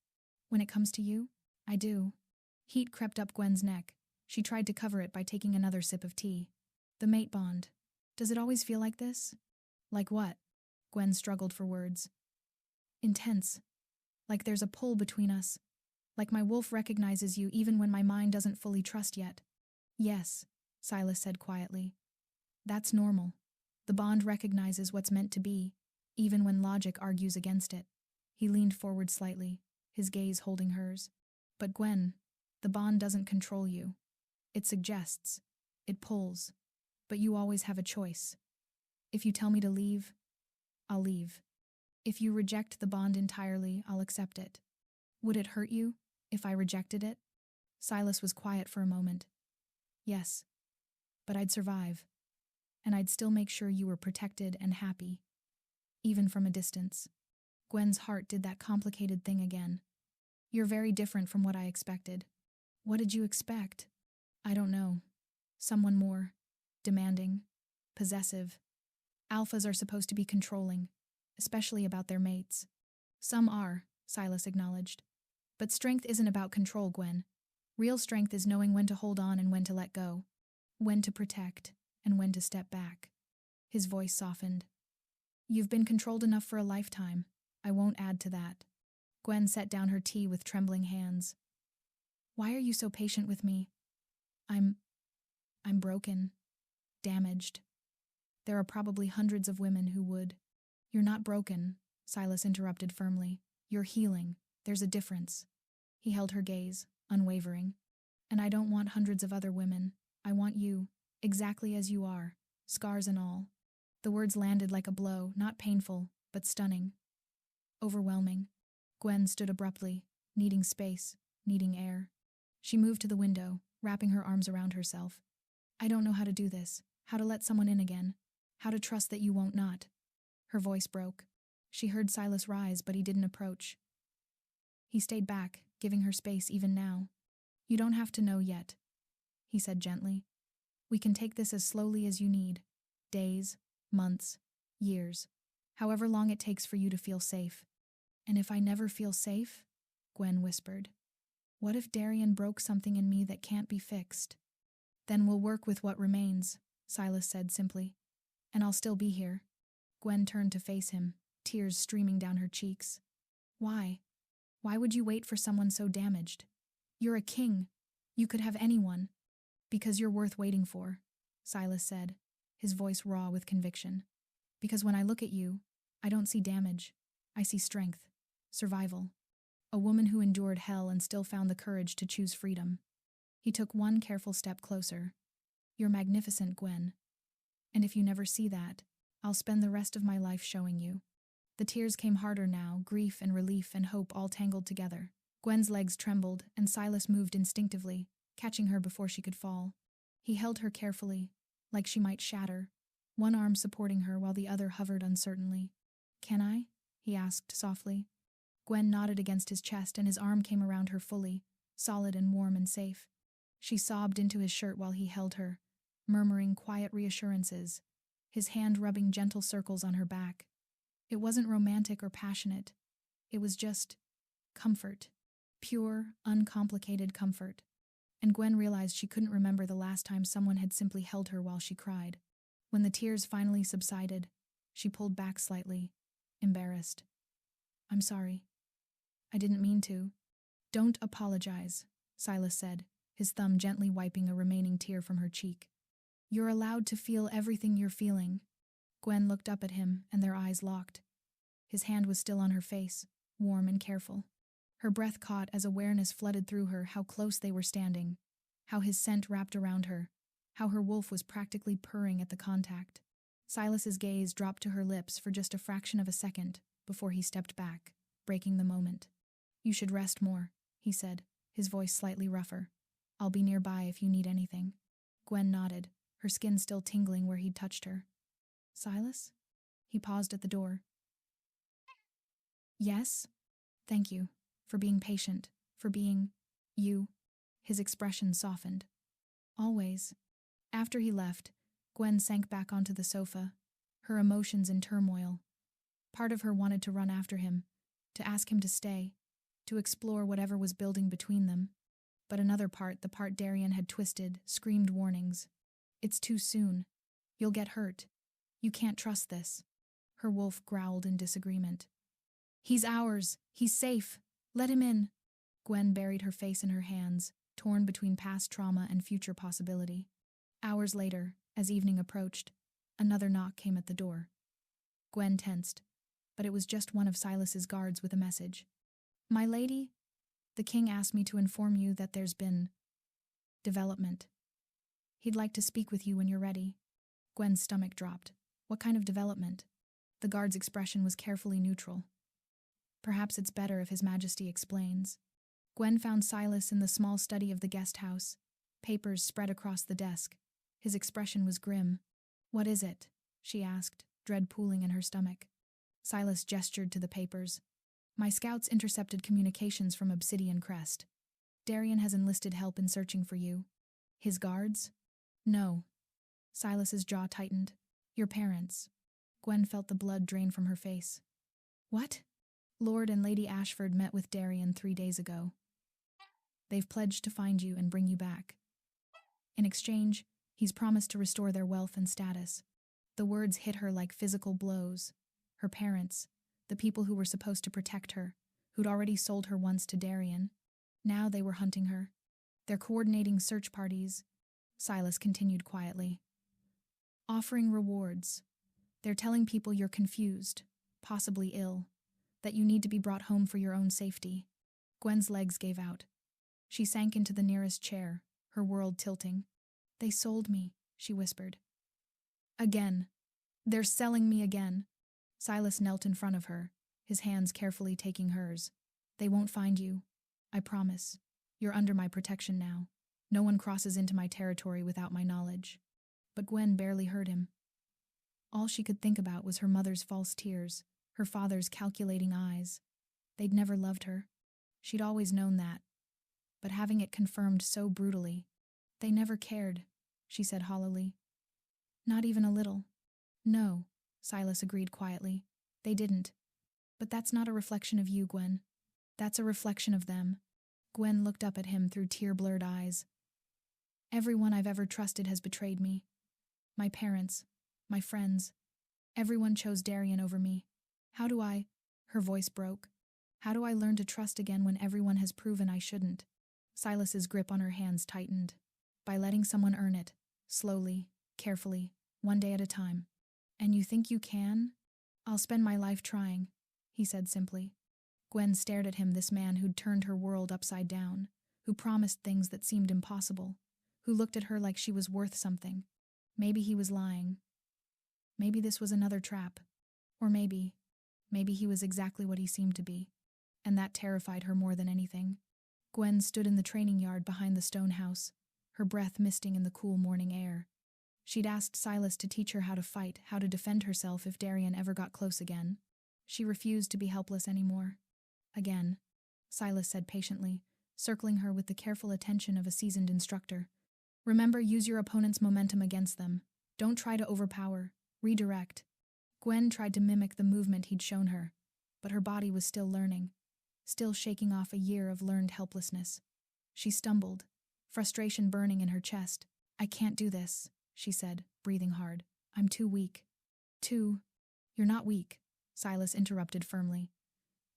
"When it comes to you, I do." Heat crept up Gwen's neck. She tried to cover it by taking another sip of tea. "The mate bond. Does it always feel like this?" "Like what?" Gwen struggled for words. "Intense. Like there's a pull between us. Like my wolf recognizes you even when my mind doesn't fully trust yet." "Yes," Silas said quietly. "That's normal. The bond recognizes what's meant to be. even when logic argues against it. He leaned forward slightly, his gaze holding hers. But Gwen, the bond doesn't control you. It suggests. It pulls. But you always have a choice. If you tell me to leave, I'll leave. If you reject the bond entirely, I'll accept it. Would it hurt you if I rejected it? Silas was quiet for a moment. Yes. But I'd survive. And I'd still make sure you were protected and happy. Even from a distance. Gwen's heart did that complicated thing again. You're very different from what I expected. What did you expect? I don't know. Someone more. Demanding. Possessive. Alphas are supposed to be controlling, especially about their mates. Some are, Silas acknowledged. But strength isn't about control, Gwen. Real strength is knowing when to hold on and when to let go. When to protect and when to step back. His voice softened. You've been controlled enough for a lifetime. I won't add to that. Gwen set down her tea with trembling hands. Why are you so patient with me? I'm broken. Damaged. There are probably hundreds of women who would. You're not broken, Silas interrupted firmly. You're healing. There's a difference. He held her gaze, unwavering. And I don't want hundreds of other women. I want you, exactly as you are, scars and all. The words landed like a blow, not painful, but stunning. Overwhelming. Gwen stood abruptly, needing space, needing air. She moved to the window, wrapping her arms around herself. I don't know how to do this, how to let someone in again, how to trust that you won't not. Her voice broke. She heard Silas rise, but he didn't approach. He stayed back, giving her space even now. You don't have to know yet, he said gently. We can take this as slowly as you need. Days, months, years. However long it takes for you to feel safe. And if I never feel safe? Gwen whispered. What if Darian broke something in me that can't be fixed? Then we'll work with what remains, Silas said simply. And I'll still be here. Gwen turned to face him, tears streaming down her cheeks. Why? Why would you wait for someone so damaged? You're a king. You could have anyone. Because you're worth waiting for, Silas said, his voice raw with conviction. Because when I look at you, I don't see damage. I see strength. Survival. A woman who endured hell and still found the courage to choose freedom. He took one careful step closer. You're magnificent, Gwen. And if you never see that, I'll spend the rest of my life showing you. The tears came harder now, grief and relief and hope all tangled together. Gwen's legs trembled, and Silas moved instinctively, catching her before she could fall. He held her carefully, like she might shatter, one arm supporting her while the other hovered uncertainly. Can I? He asked softly. Gwen nodded against his chest, and his arm came around her fully, solid and warm and safe. She sobbed into his shirt while he held her, murmuring quiet reassurances, his hand rubbing gentle circles on her back. It wasn't romantic or passionate. It was just comfort. Pure, uncomplicated comfort. And Gwen realized she couldn't remember the last time someone had simply held her while she cried. When the tears finally subsided, she pulled back slightly, embarrassed. I'm sorry. I didn't mean to. Don't apologize, Silas said, his thumb gently wiping a remaining tear from her cheek. You're allowed to feel everything you're feeling. Gwen looked up at him, and their eyes locked. His hand was still on her face, warm and careful. Her breath caught as awareness flooded through her how close they were standing, how his scent wrapped around her, how her wolf was practically purring at the contact. Silas's gaze dropped to her lips for just a fraction of a second before he stepped back, breaking the moment. You should rest more, he said, his voice slightly rougher. I'll be nearby if you need anything. Gwen nodded, her skin still tingling where he'd touched her. Silas? He paused at the door. Yes? Thank you. For being patient. For being you. His expression softened. Always. After he left, Gwen sank back onto the sofa, her emotions in turmoil. Part of her wanted to run after him, to ask him to stay, to explore whatever was building between them. But another part, the part Darian had twisted, screamed warnings. It's too soon. You'll get hurt. You can't trust this. Her wolf growled in disagreement. He's ours. He's safe. Let him in. Gwen buried her face in her hands, torn between past trauma and future possibility. Hours later, as evening approached, another knock came at the door. Gwen tensed, but it was just one of Silas's guards with a message. "My lady, the king asked me to inform you that there's been development. He'd like to speak with you when you're ready." Gwen's stomach dropped. What kind of development? The guard's expression was carefully neutral. "Perhaps it's better if His Majesty explains." Gwen found Silas in the small study of the guest house, papers spread across the desk. His expression was grim. "What is it?" she asked, dread pooling in her stomach. Silas gestured to the papers. "My scouts intercepted communications from Obsidian Crest. Darian has enlisted help in searching for you." "His guards?" "No." Silas's jaw tightened. "Your parents." Gwen felt the blood drain from her face. "What?" "Lord and Lady Ashford met with Darian 3 days ago. They've pledged to find you and bring you back. In exchange, he's promised to restore their wealth and status." The words hit her like physical blows. Her parents, the people who were supposed to protect her, who'd already sold her once to Darian, now they were hunting her. They're coordinating search parties, Silas continued quietly. "Offering rewards. They're telling people you're confused, possibly ill, that you need to be brought home for your own safety." Gwen's legs gave out. She sank into the nearest chair, her world tilting. "They sold me," she whispered. "Again. They're selling me again." Silas knelt in front of her, his hands carefully taking hers. "They won't find you. I promise. You're under my protection now. No one crosses into my territory without my knowledge." But Gwen barely heard him. All she could think about was her mother's false tears, her father's calculating eyes. They'd never loved her. She'd always known that. But having it confirmed so brutally. "They never cared," she said hollowly. "Not even a little." "No," Silas agreed quietly. "They didn't. But that's not a reflection of you, Gwen. That's a reflection of them." Gwen looked up at him through tear-blurred eyes. "Everyone I've ever trusted has betrayed me. My parents, my friends. Everyone chose Darian over me. How do I—" Her voice broke. "How do I learn to trust again when everyone has proven I shouldn't?" Silas's grip on her hands tightened. "By letting someone earn it, slowly, carefully, one day at a time." "And you think you can?" "I'll spend my life trying," he said simply. Gwen stared at him, this man who'd turned her world upside down, who promised things that seemed impossible, who looked at her like she was worth something. Maybe he was lying. Maybe this was another trap. Or maybe he was exactly what he seemed to be. And that terrified her more than anything. Gwen stood in the training yard behind the stone house, her breath misting in the cool morning air. She'd asked Silas to teach her how to fight, how to defend herself if Darian ever got close again. She refused to be helpless anymore. "Again," Silas said patiently, circling her with the careful attention of a seasoned instructor. "Remember, use your opponent's momentum against them. Don't try to overpower. Redirect." Gwen tried to mimic the movement he'd shown her, but her body was still learning, still shaking off a year of learned helplessness. She stumbled, frustration burning in her chest. "I can't do this," she said, breathing hard. "I'm too weak." "You're not weak," Silas interrupted firmly.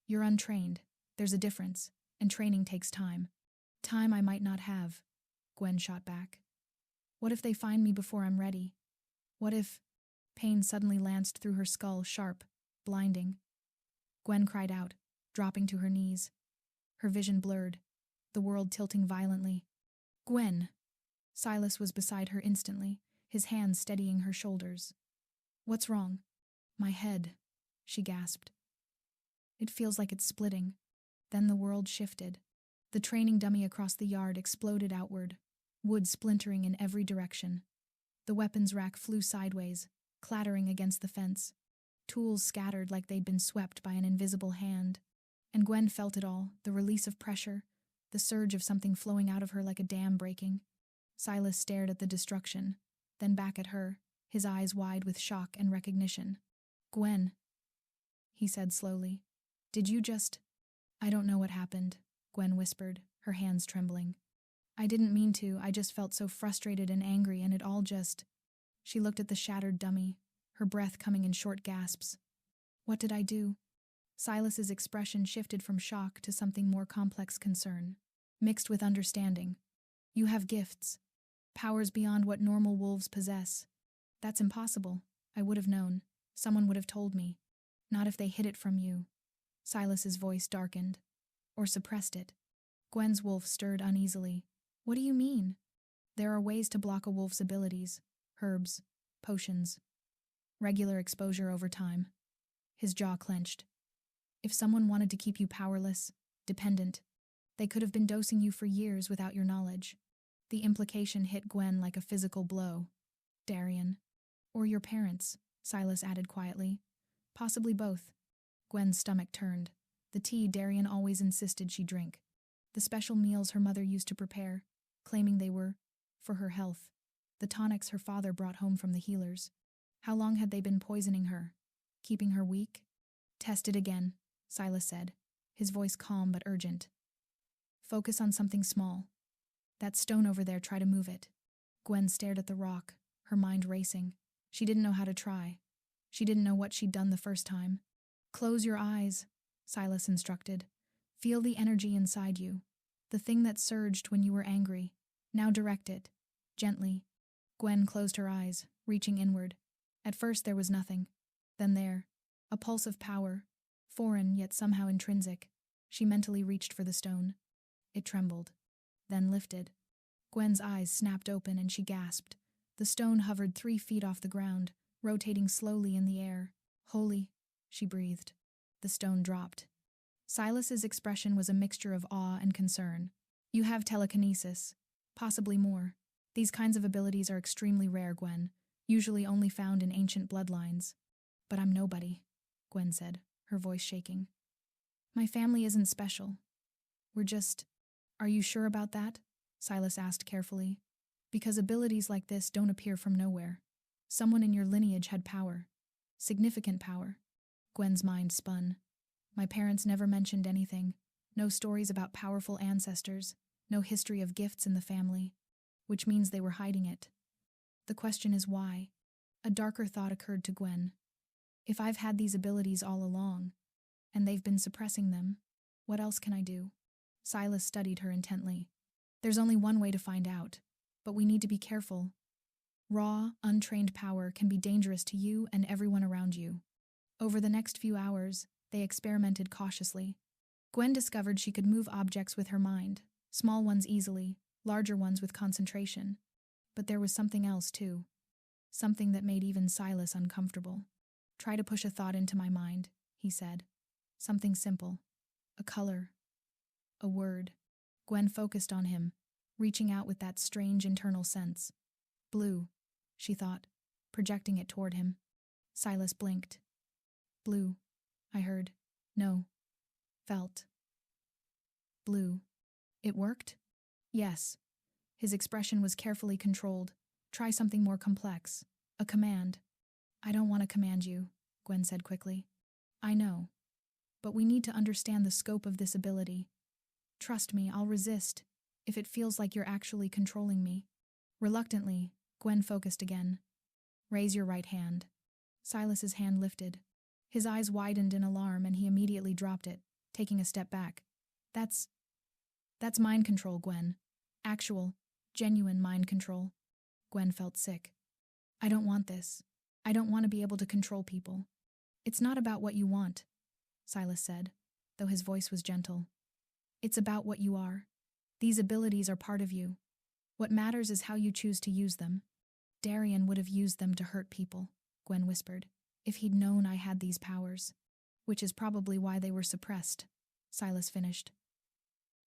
"You're untrained. There's a difference, and training takes time." "Time I might not have," Gwen shot back. "What if they find me before I'm ready? What if—" Pain suddenly lanced through her skull, sharp, blinding. Gwen cried out, dropping to her knees. Her vision blurred, the world tilting violently. "Gwen!" Silas was beside her instantly, his hands steadying her shoulders. "What's wrong?" "My head," she gasped. "It feels like it's splitting." Then the world shifted. The training dummy across the yard exploded outward, wood splintering in every direction. The weapons rack flew sideways, clattering against the fence. Tools scattered like they'd been swept by an invisible hand. And Gwen felt it all, the release of pressure, the surge of something flowing out of her like a dam breaking. Silas stared at the destruction, then back at her, his eyes wide with shock and recognition. "Gwen," he said slowly. "Did you just—" "I don't know what happened," Gwen whispered, her hands trembling. "I didn't mean to, I just felt so frustrated and angry and it all just—" She looked at the shattered dummy, her breath coming in short gasps. "What did I do?" Silas's expression shifted from shock to something more complex concern, mixed with understanding. "You have gifts. Powers beyond what normal wolves possess. That's impossible. I would have known. Someone would have told me." Not if they hid it from you. Silas's voice darkened. Or suppressed it. Gwen's wolf stirred uneasily. What do you mean? There are ways to block a wolf's abilities. Herbs. Potions. Regular exposure over time. His jaw clenched. If someone wanted to keep you powerless, dependent, they could have been dosing you for years without your knowledge. The implication hit Gwen like a physical blow. Darian. Or your parents, Silas added quietly. Possibly both. Gwen's stomach turned. The tea Darian always insisted she drink. The special meals her mother used to prepare, claiming they were for her health. The tonics her father brought home from the healers. How long had they been poisoning her? Keeping her weak? Test it again, Silas said, his voice calm but urgent. Focus on something small. That stone over there, try to move it. Gwen stared at the rock, her mind racing. She didn't know how to try. She didn't know what she'd done the first time. Close your eyes, Silas instructed. Feel the energy inside you. The thing that surged when you were angry. Now direct it. Gently. Gwen closed her eyes, reaching inward. At first there was nothing. Then there. A pulse of power. Foreign, yet somehow intrinsic. She mentally reached for the stone. It trembled. Then lifted. Gwen's eyes snapped open and she gasped. The stone hovered 3 feet off the ground, rotating slowly in the air. Holy, she breathed. The stone dropped. Silas's expression was a mixture of awe and concern. You have telekinesis. Possibly more. These kinds of abilities are extremely rare, Gwen, usually only found in ancient bloodlines. But I'm nobody, Gwen said, her voice shaking. My family isn't special. We're just... Are you sure about that? Silas asked carefully. Because abilities like this don't appear from nowhere. Someone in your lineage had power. Significant power. Gwen's mind spun. My parents never mentioned anything. No stories about powerful ancestors. No history of gifts in the family. Which means they were hiding it. The question is why? A darker thought occurred to Gwen. If I've had these abilities all along, and they've been suppressing them, what else can I do? Silas studied her intently. There's only one way to find out, but we need to be careful. Raw, untrained power can be dangerous to you and everyone around you. Over the next few hours, they experimented cautiously. Gwen discovered she could move objects with her mind, small ones easily, larger ones with concentration. But there was something else, too. Something that made even Silas uncomfortable. Try to push a thought into my mind, he said. Something simple. A color. A word. Gwen focused on him, reaching out with that strange internal sense. Blue, she thought, projecting it toward him. Silas blinked. Blue, I heard. No. Felt. Blue. It worked? Yes. His expression was carefully controlled. Try something more complex. A command. I don't want to command you, Gwen said quickly. I know. But we need to understand the scope of this ability. Trust me, I'll resist, if it feels like you're actually controlling me. Reluctantly, Gwen focused again. Raise your right hand. Silas's hand lifted. His eyes widened in alarm and he immediately dropped it, taking a step back. That's mind control, Gwen. Actual, genuine mind control. Gwen felt sick. I don't want this. I don't want to be able to control people. It's not about what you want, Silas said, though his voice was gentle. It's about what you are. These abilities are part of you. What matters is how you choose to use them. Darian would have used them to hurt people, Gwen whispered, if he'd known I had these powers. Which is probably why they were suppressed, Silas finished.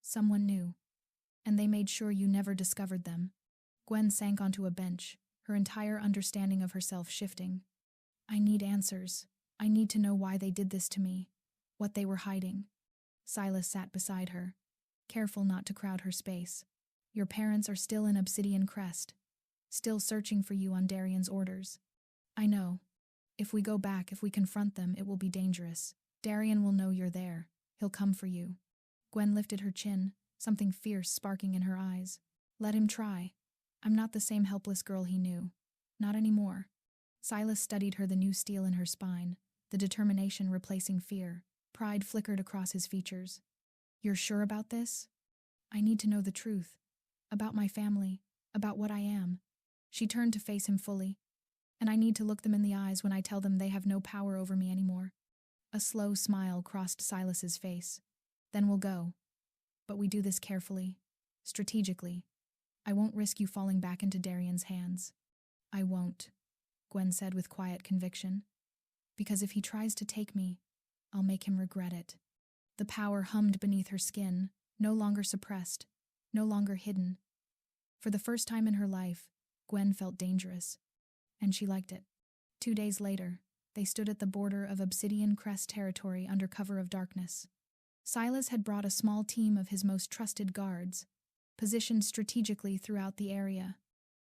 Someone knew, and they made sure you never discovered them. Gwen sank onto a bench, her entire understanding of herself shifting. I need answers. I need to know why they did this to me, what they were hiding. Silas sat beside her, careful not to crowd her space. Your parents are still in Obsidian Crest, still searching for you on Darian's orders. I know. If we go back, if we confront them, it will be dangerous. Darian will know you're there. He'll come for you. Gwen lifted her chin, something fierce sparking in her eyes. Let him try. I'm not the same helpless girl he knew. Not anymore. Silas studied her, the new steel in her spine, the determination replacing fear. Pride flickered across his features. You're sure about this? I need to know the truth. About my family. About what I am. She turned to face him fully. And I need to look them in the eyes when I tell them they have no power over me anymore. A slow smile crossed Silas's face. Then we'll go. But we do this carefully, strategically. I won't risk you falling back into Darian's hands. I won't, Gwen said with quiet conviction. Because if he tries to take me, I'll make him regret it. The power hummed beneath her skin, no longer suppressed, no longer hidden. For the first time in her life, Gwen felt dangerous, and she liked it. 2 days later, they stood at the border of Obsidian Crest territory under cover of darkness. Silas had brought a small team of his most trusted guards, positioned strategically throughout the area.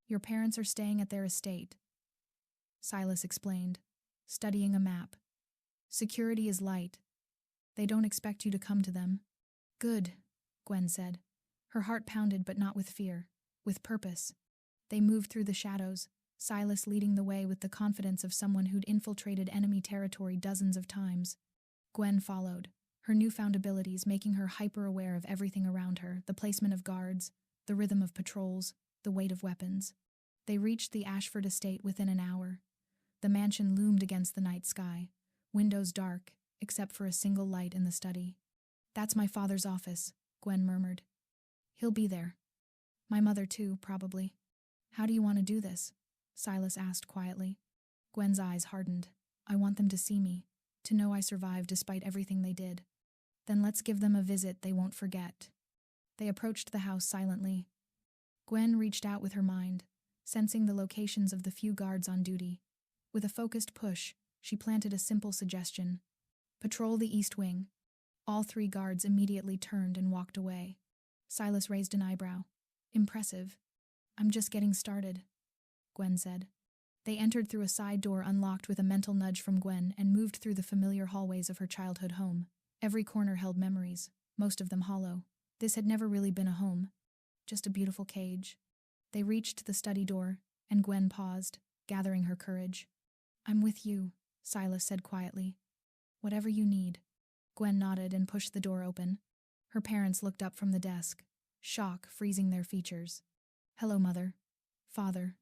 Your parents are staying at their estate, Silas explained, studying a map. Security is light. They don't expect you to come to them. Good, Gwen said. Her heart pounded, but not with fear, with purpose. They moved through the shadows, Silas leading the way with the confidence of someone who'd infiltrated enemy territory dozens of times. Gwen followed, her newfound abilities making her hyper-aware of everything around her, the placement of guards, the rhythm of patrols, the weight of weapons. They reached the Ashford estate within an hour. The mansion loomed against the night sky, windows dark, except for a single light in the study. That's my father's office, Gwen murmured. He'll be there. My mother too, probably. How do you want to do this? Silas asked quietly. Gwen's eyes hardened. I want them to see me, to know I survived despite everything they did. Then let's give them a visit they won't forget. They approached the house silently. Gwen reached out with her mind, sensing the locations of the few guards on duty. With a focused push, she planted a simple suggestion. Patrol the east wing. All 3 guards immediately turned and walked away. Silas raised an eyebrow. Impressive. I'm just getting started, Gwen said. They entered through a side door unlocked with a mental nudge from Gwen and moved through the familiar hallways of her childhood home. Every corner held memories, most of them hollow. This had never really been a home, just a beautiful cage. They reached the study door, and Gwen paused, gathering her courage. I'm with you, Silas said quietly. Whatever you need. Gwen nodded and pushed the door open. Her parents looked up from the desk, shock freezing their features. Hello, Mother. Father,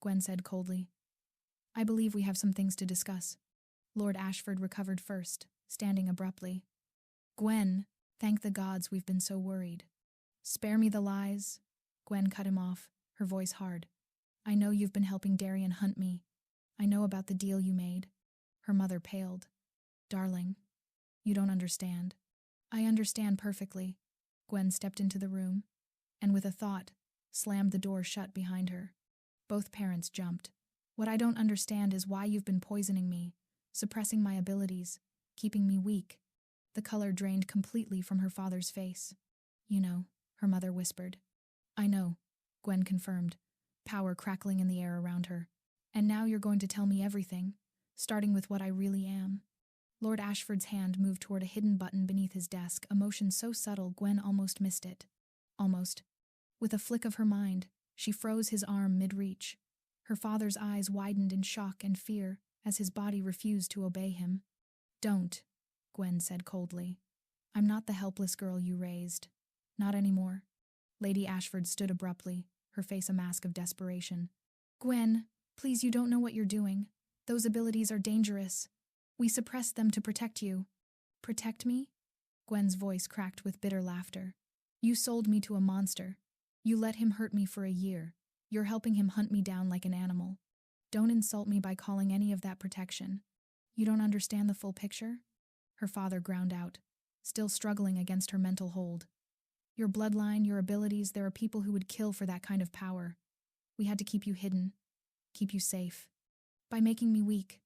Gwen said coldly. I believe we have some things to discuss. Lord Ashford recovered first, standing abruptly. Gwen, thank the gods we've been so worried. Spare me the lies. Gwen cut him off, her voice hard. I know you've been helping Darian hunt me. I know about the deal you made. Her mother paled. Darling, you don't understand. I understand perfectly. Gwen stepped into the room, and with a thought, slammed the door shut behind her. Both parents jumped. What I don't understand is why you've been poisoning me, suppressing my abilities, keeping me weak. The color drained completely from her father's face. You know, her mother whispered. I know, Gwen confirmed, power crackling in the air around her. And now you're going to tell me everything, starting with what I really am. Lord Ashford's hand moved toward a hidden button beneath his desk, a motion so subtle Gwen almost missed it. Almost. With a flick of her mind, she froze his arm mid-reach. Her father's eyes widened in shock and fear as his body refused to obey him. Don't, Gwen said coldly. I'm not the helpless girl you raised. Not anymore. Lady Ashford stood abruptly, her face a mask of desperation. Gwen, please, you don't know what you're doing. Those abilities are dangerous. We suppressed them to protect you. Protect me? Gwen's voice cracked with bitter laughter. You sold me to a monster. You let him hurt me for a year. You're helping him hunt me down like an animal. Don't insult me by calling any of that protection. You don't understand the full picture? Her father ground out, still struggling against her mental hold. Your bloodline, your abilities, there are people who would kill for that kind of power. We had to keep you hidden, keep you safe. By making me weak.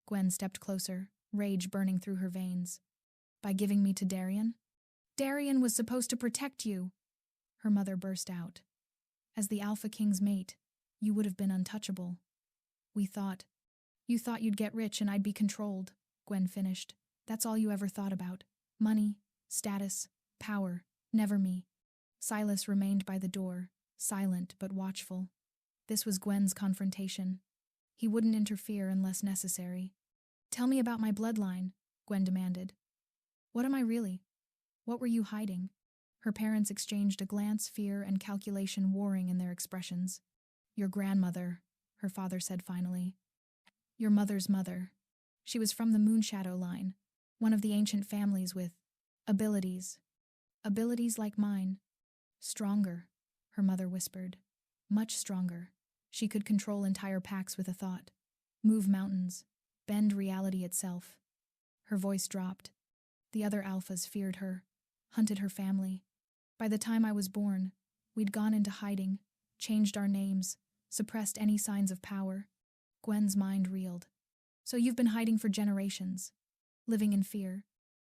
Gwen stepped closer, rage burning through her veins. By giving me to Darian? Darian was supposed to protect you, her mother burst out. As the Alpha King's mate, you would have been untouchable. You thought you'd get rich and I'd be controlled, Gwen finished. That's all you ever thought about. Money, status, power, never me. Silas remained by the door, silent but watchful. This was Gwen's confrontation. He wouldn't interfere unless necessary. Tell me about my bloodline, Gwen demanded. What am I really? What were you hiding? Her parents exchanged a glance, fear and calculation warring in their expressions. Your grandmother, her father said finally. Your mother's mother. She was from the Moonshadow line. One of the ancient families with abilities. Abilities like mine. Stronger, her mother whispered. Much stronger. She could control entire packs with a thought. Move mountains. Bend reality itself. Her voice dropped. The other alphas feared her, hunted her family. By the time I was born, we'd gone into hiding, changed our names, suppressed any signs of power. Gwen's mind reeled. So you've been hiding for generations, living in fear,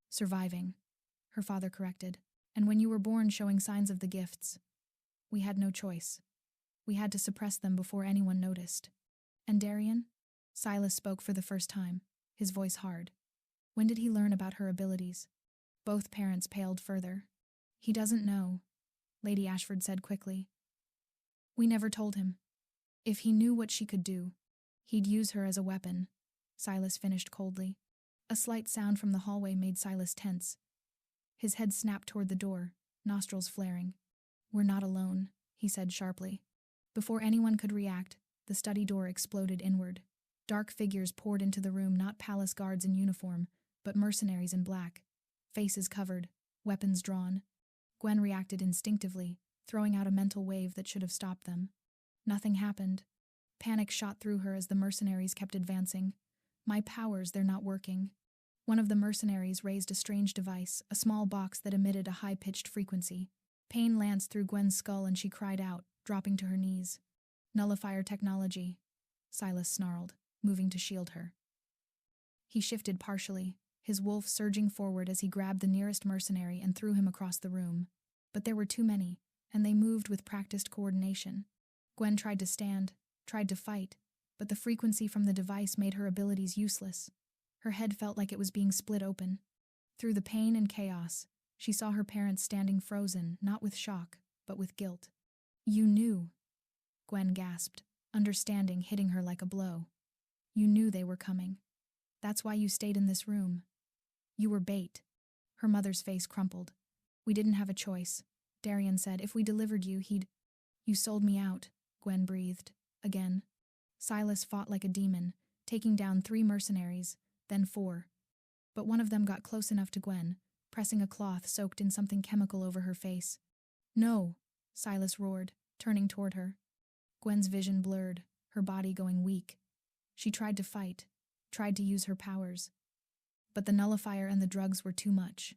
surviving, her father corrected. And when you were born showing signs of the gifts, we had no choice. We had to suppress them before anyone noticed. And Darian? Silas spoke for the first time, his voice hard. When did he learn about her abilities? Both parents paled further. He doesn't know, Lady Ashford said quickly. We never told him. If he knew what she could do, he'd use her as a weapon, Silas finished coldly. A slight sound from the hallway made Silas tense. His head snapped toward the door, nostrils flaring. We're not alone, he said sharply. Before anyone could react, the study door exploded inward. Dark figures poured into the room, not palace guards in uniform, but mercenaries in black, faces covered, weapons drawn. Gwen reacted instinctively, throwing out a mental wave that should have stopped them. Nothing happened. Panic shot through her as the mercenaries kept advancing. My powers, they're not working. One of the mercenaries raised a strange device, a small box that emitted a high-pitched frequency. Pain lanced through Gwen's skull and she cried out, dropping to her knees. Nullifier technology, Silas snarled, moving to shield her. He shifted partially, his wolf surging forward as he grabbed the nearest mercenary and threw him across the room. But there were too many, and they moved with practiced coordination. Gwen tried to stand, tried to fight, but the frequency from the device made her abilities useless. Her head felt like it was being split open. Through the pain and chaos, she saw her parents standing frozen, not with shock, but with guilt. You knew, Gwen gasped, understanding hitting her like a blow. You knew they were coming. That's why you stayed in this room. You were bait. Her mother's face crumpled. We didn't have a choice, Darian said. If we delivered you, he'd... You sold me out, Gwen breathed. Again. Silas fought like a demon, taking down 3 mercenaries, then 4. But one of them got close enough to Gwen, pressing a cloth soaked in something chemical over her face. No, Silas roared, turning toward her. Gwen's vision blurred, her body going weak. She tried to fight, tried to use her powers. But the nullifier and the drugs were too much.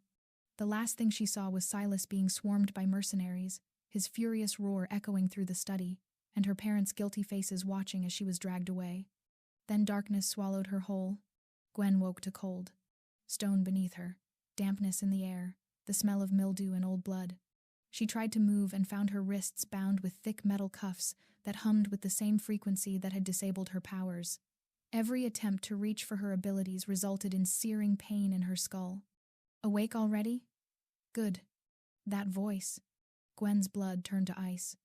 The last thing she saw was Silas being swarmed by mercenaries, his furious roar echoing through the study, and her parents' guilty faces watching as she was dragged away. Then darkness swallowed her whole. Gwen woke to cold. Stone beneath her, dampness in the air, the smell of mildew and old blood. She tried to move and found her wrists bound with thick metal cuffs that hummed with the same frequency that had disabled her powers. Every attempt to reach for her abilities resulted in searing pain in her skull. Awake already? Good. That voice. Gwen's blood turned to ice.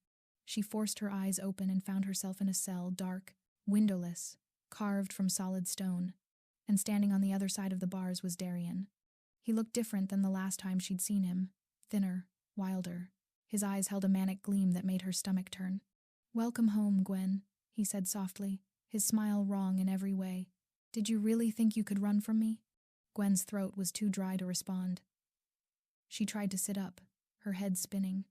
She forced her eyes open and found herself in a cell, dark, windowless, carved from solid stone. And standing on the other side of the bars was Darian. He looked different than the last time she'd seen him, thinner, wilder. His eyes held a manic gleam that made her stomach turn. Welcome home, Gwen, he said softly, his smile wrong in every way. Did you really think you could run from me? Gwen's throat was too dry to respond. She tried to sit up, her head spinning.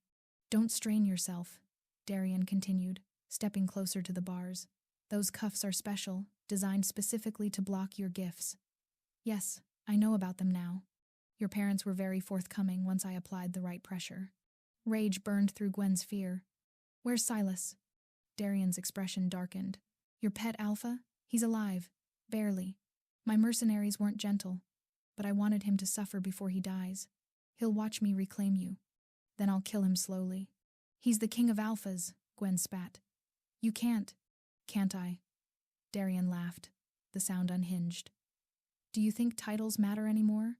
Don't strain yourself, Darian continued, stepping closer to the bars. Those cuffs are special, designed specifically to block your gifts. Yes, I know about them now. Your parents were very forthcoming once I applied the right pressure. Rage burned through Gwen's fear. Where's Silas? Darian's expression darkened. Your pet Alpha? He's alive. Barely. My mercenaries weren't gentle, but I wanted him to suffer before he dies. He'll watch me reclaim you. Then I'll kill him slowly. He's the king of alphas, Gwen spat. You can't. Can't I? Darian laughed, the sound unhinged. Do you think titles matter anymore?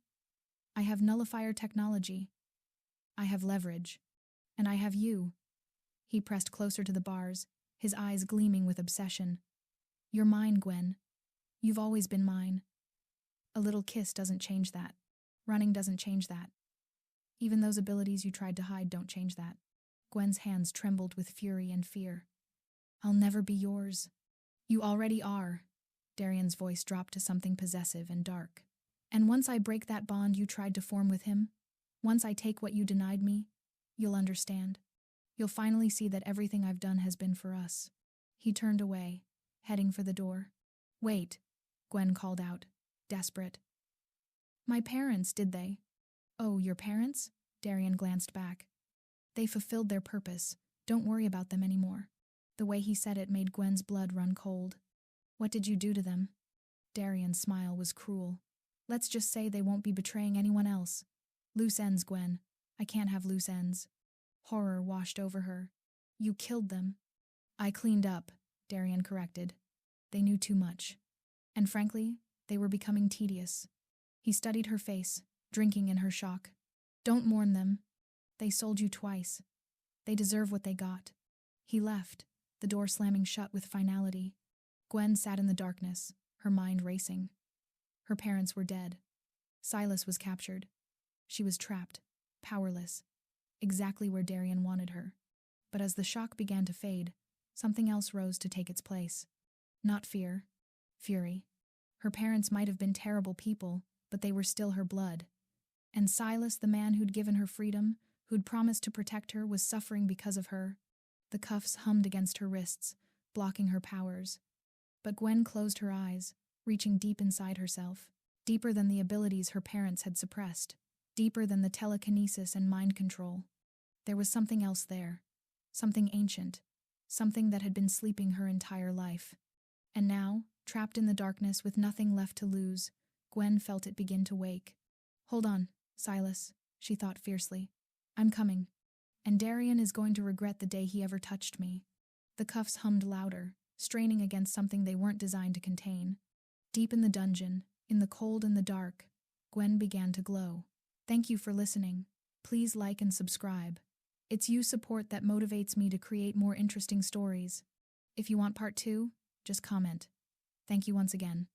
I have nullifier technology. I have leverage. And I have you. He pressed closer to the bars, his eyes gleaming with obsession. You're mine, Gwen. You've always been mine. A little kiss doesn't change that. Running doesn't change that. Even those abilities you tried to hide don't change that. Gwen's hands trembled with fury and fear. I'll never be yours. You already are. Darian's voice dropped to something possessive and dark. And once I break that bond you tried to form with him, once I take what you denied me, you'll understand. You'll finally see that everything I've done has been for us." He turned away, heading for the door. "Wait," Gwen called out, desperate. "My parents, did they?" "Oh, your parents?" Darian glanced back. "They fulfilled their purpose. Don't worry about them anymore." The way he said it made Gwen's blood run cold. "What did you do to them?" Darian's smile was cruel. "Let's just say they won't be betraying anyone else." "Loose ends, Gwen. I can't have loose ends." Horror washed over her. "You killed them." "I cleaned up," Darian corrected. "They knew too much. And frankly, they were becoming tedious." He studied her face, drinking in her shock. "Don't mourn them. They sold you twice. They deserve what they got." He left, the door slamming shut with finality. Gwen sat in the darkness, her mind racing. Her parents were dead. Silas was captured. She was trapped, powerless, exactly where Darian wanted her. But as the shock began to fade, something else rose to take its place. Not fear, fury. Her parents might have been terrible people, but they were still her blood. And Silas, the man who'd given her freedom, who'd promised to protect her, was suffering because of her. The cuffs hummed against her wrists, blocking her powers. But Gwen closed her eyes, reaching deep inside herself, deeper than the abilities her parents had suppressed, deeper than the telekinesis and mind control. There was something else there, something ancient, something that had been sleeping her entire life. And now, trapped in the darkness with nothing left to lose, Gwen felt it begin to wake. "Hold on, Silas," she thought fiercely. "I'm coming. And Darian is going to regret the day he ever touched me." The cuffs hummed louder, straining against something they weren't designed to contain. Deep in the dungeon, in the cold and the dark, Gwen began to glow. Thank you for listening. Please like and subscribe. It's you support that motivates me to create more interesting stories. If you want part 2, just comment. Thank you once again.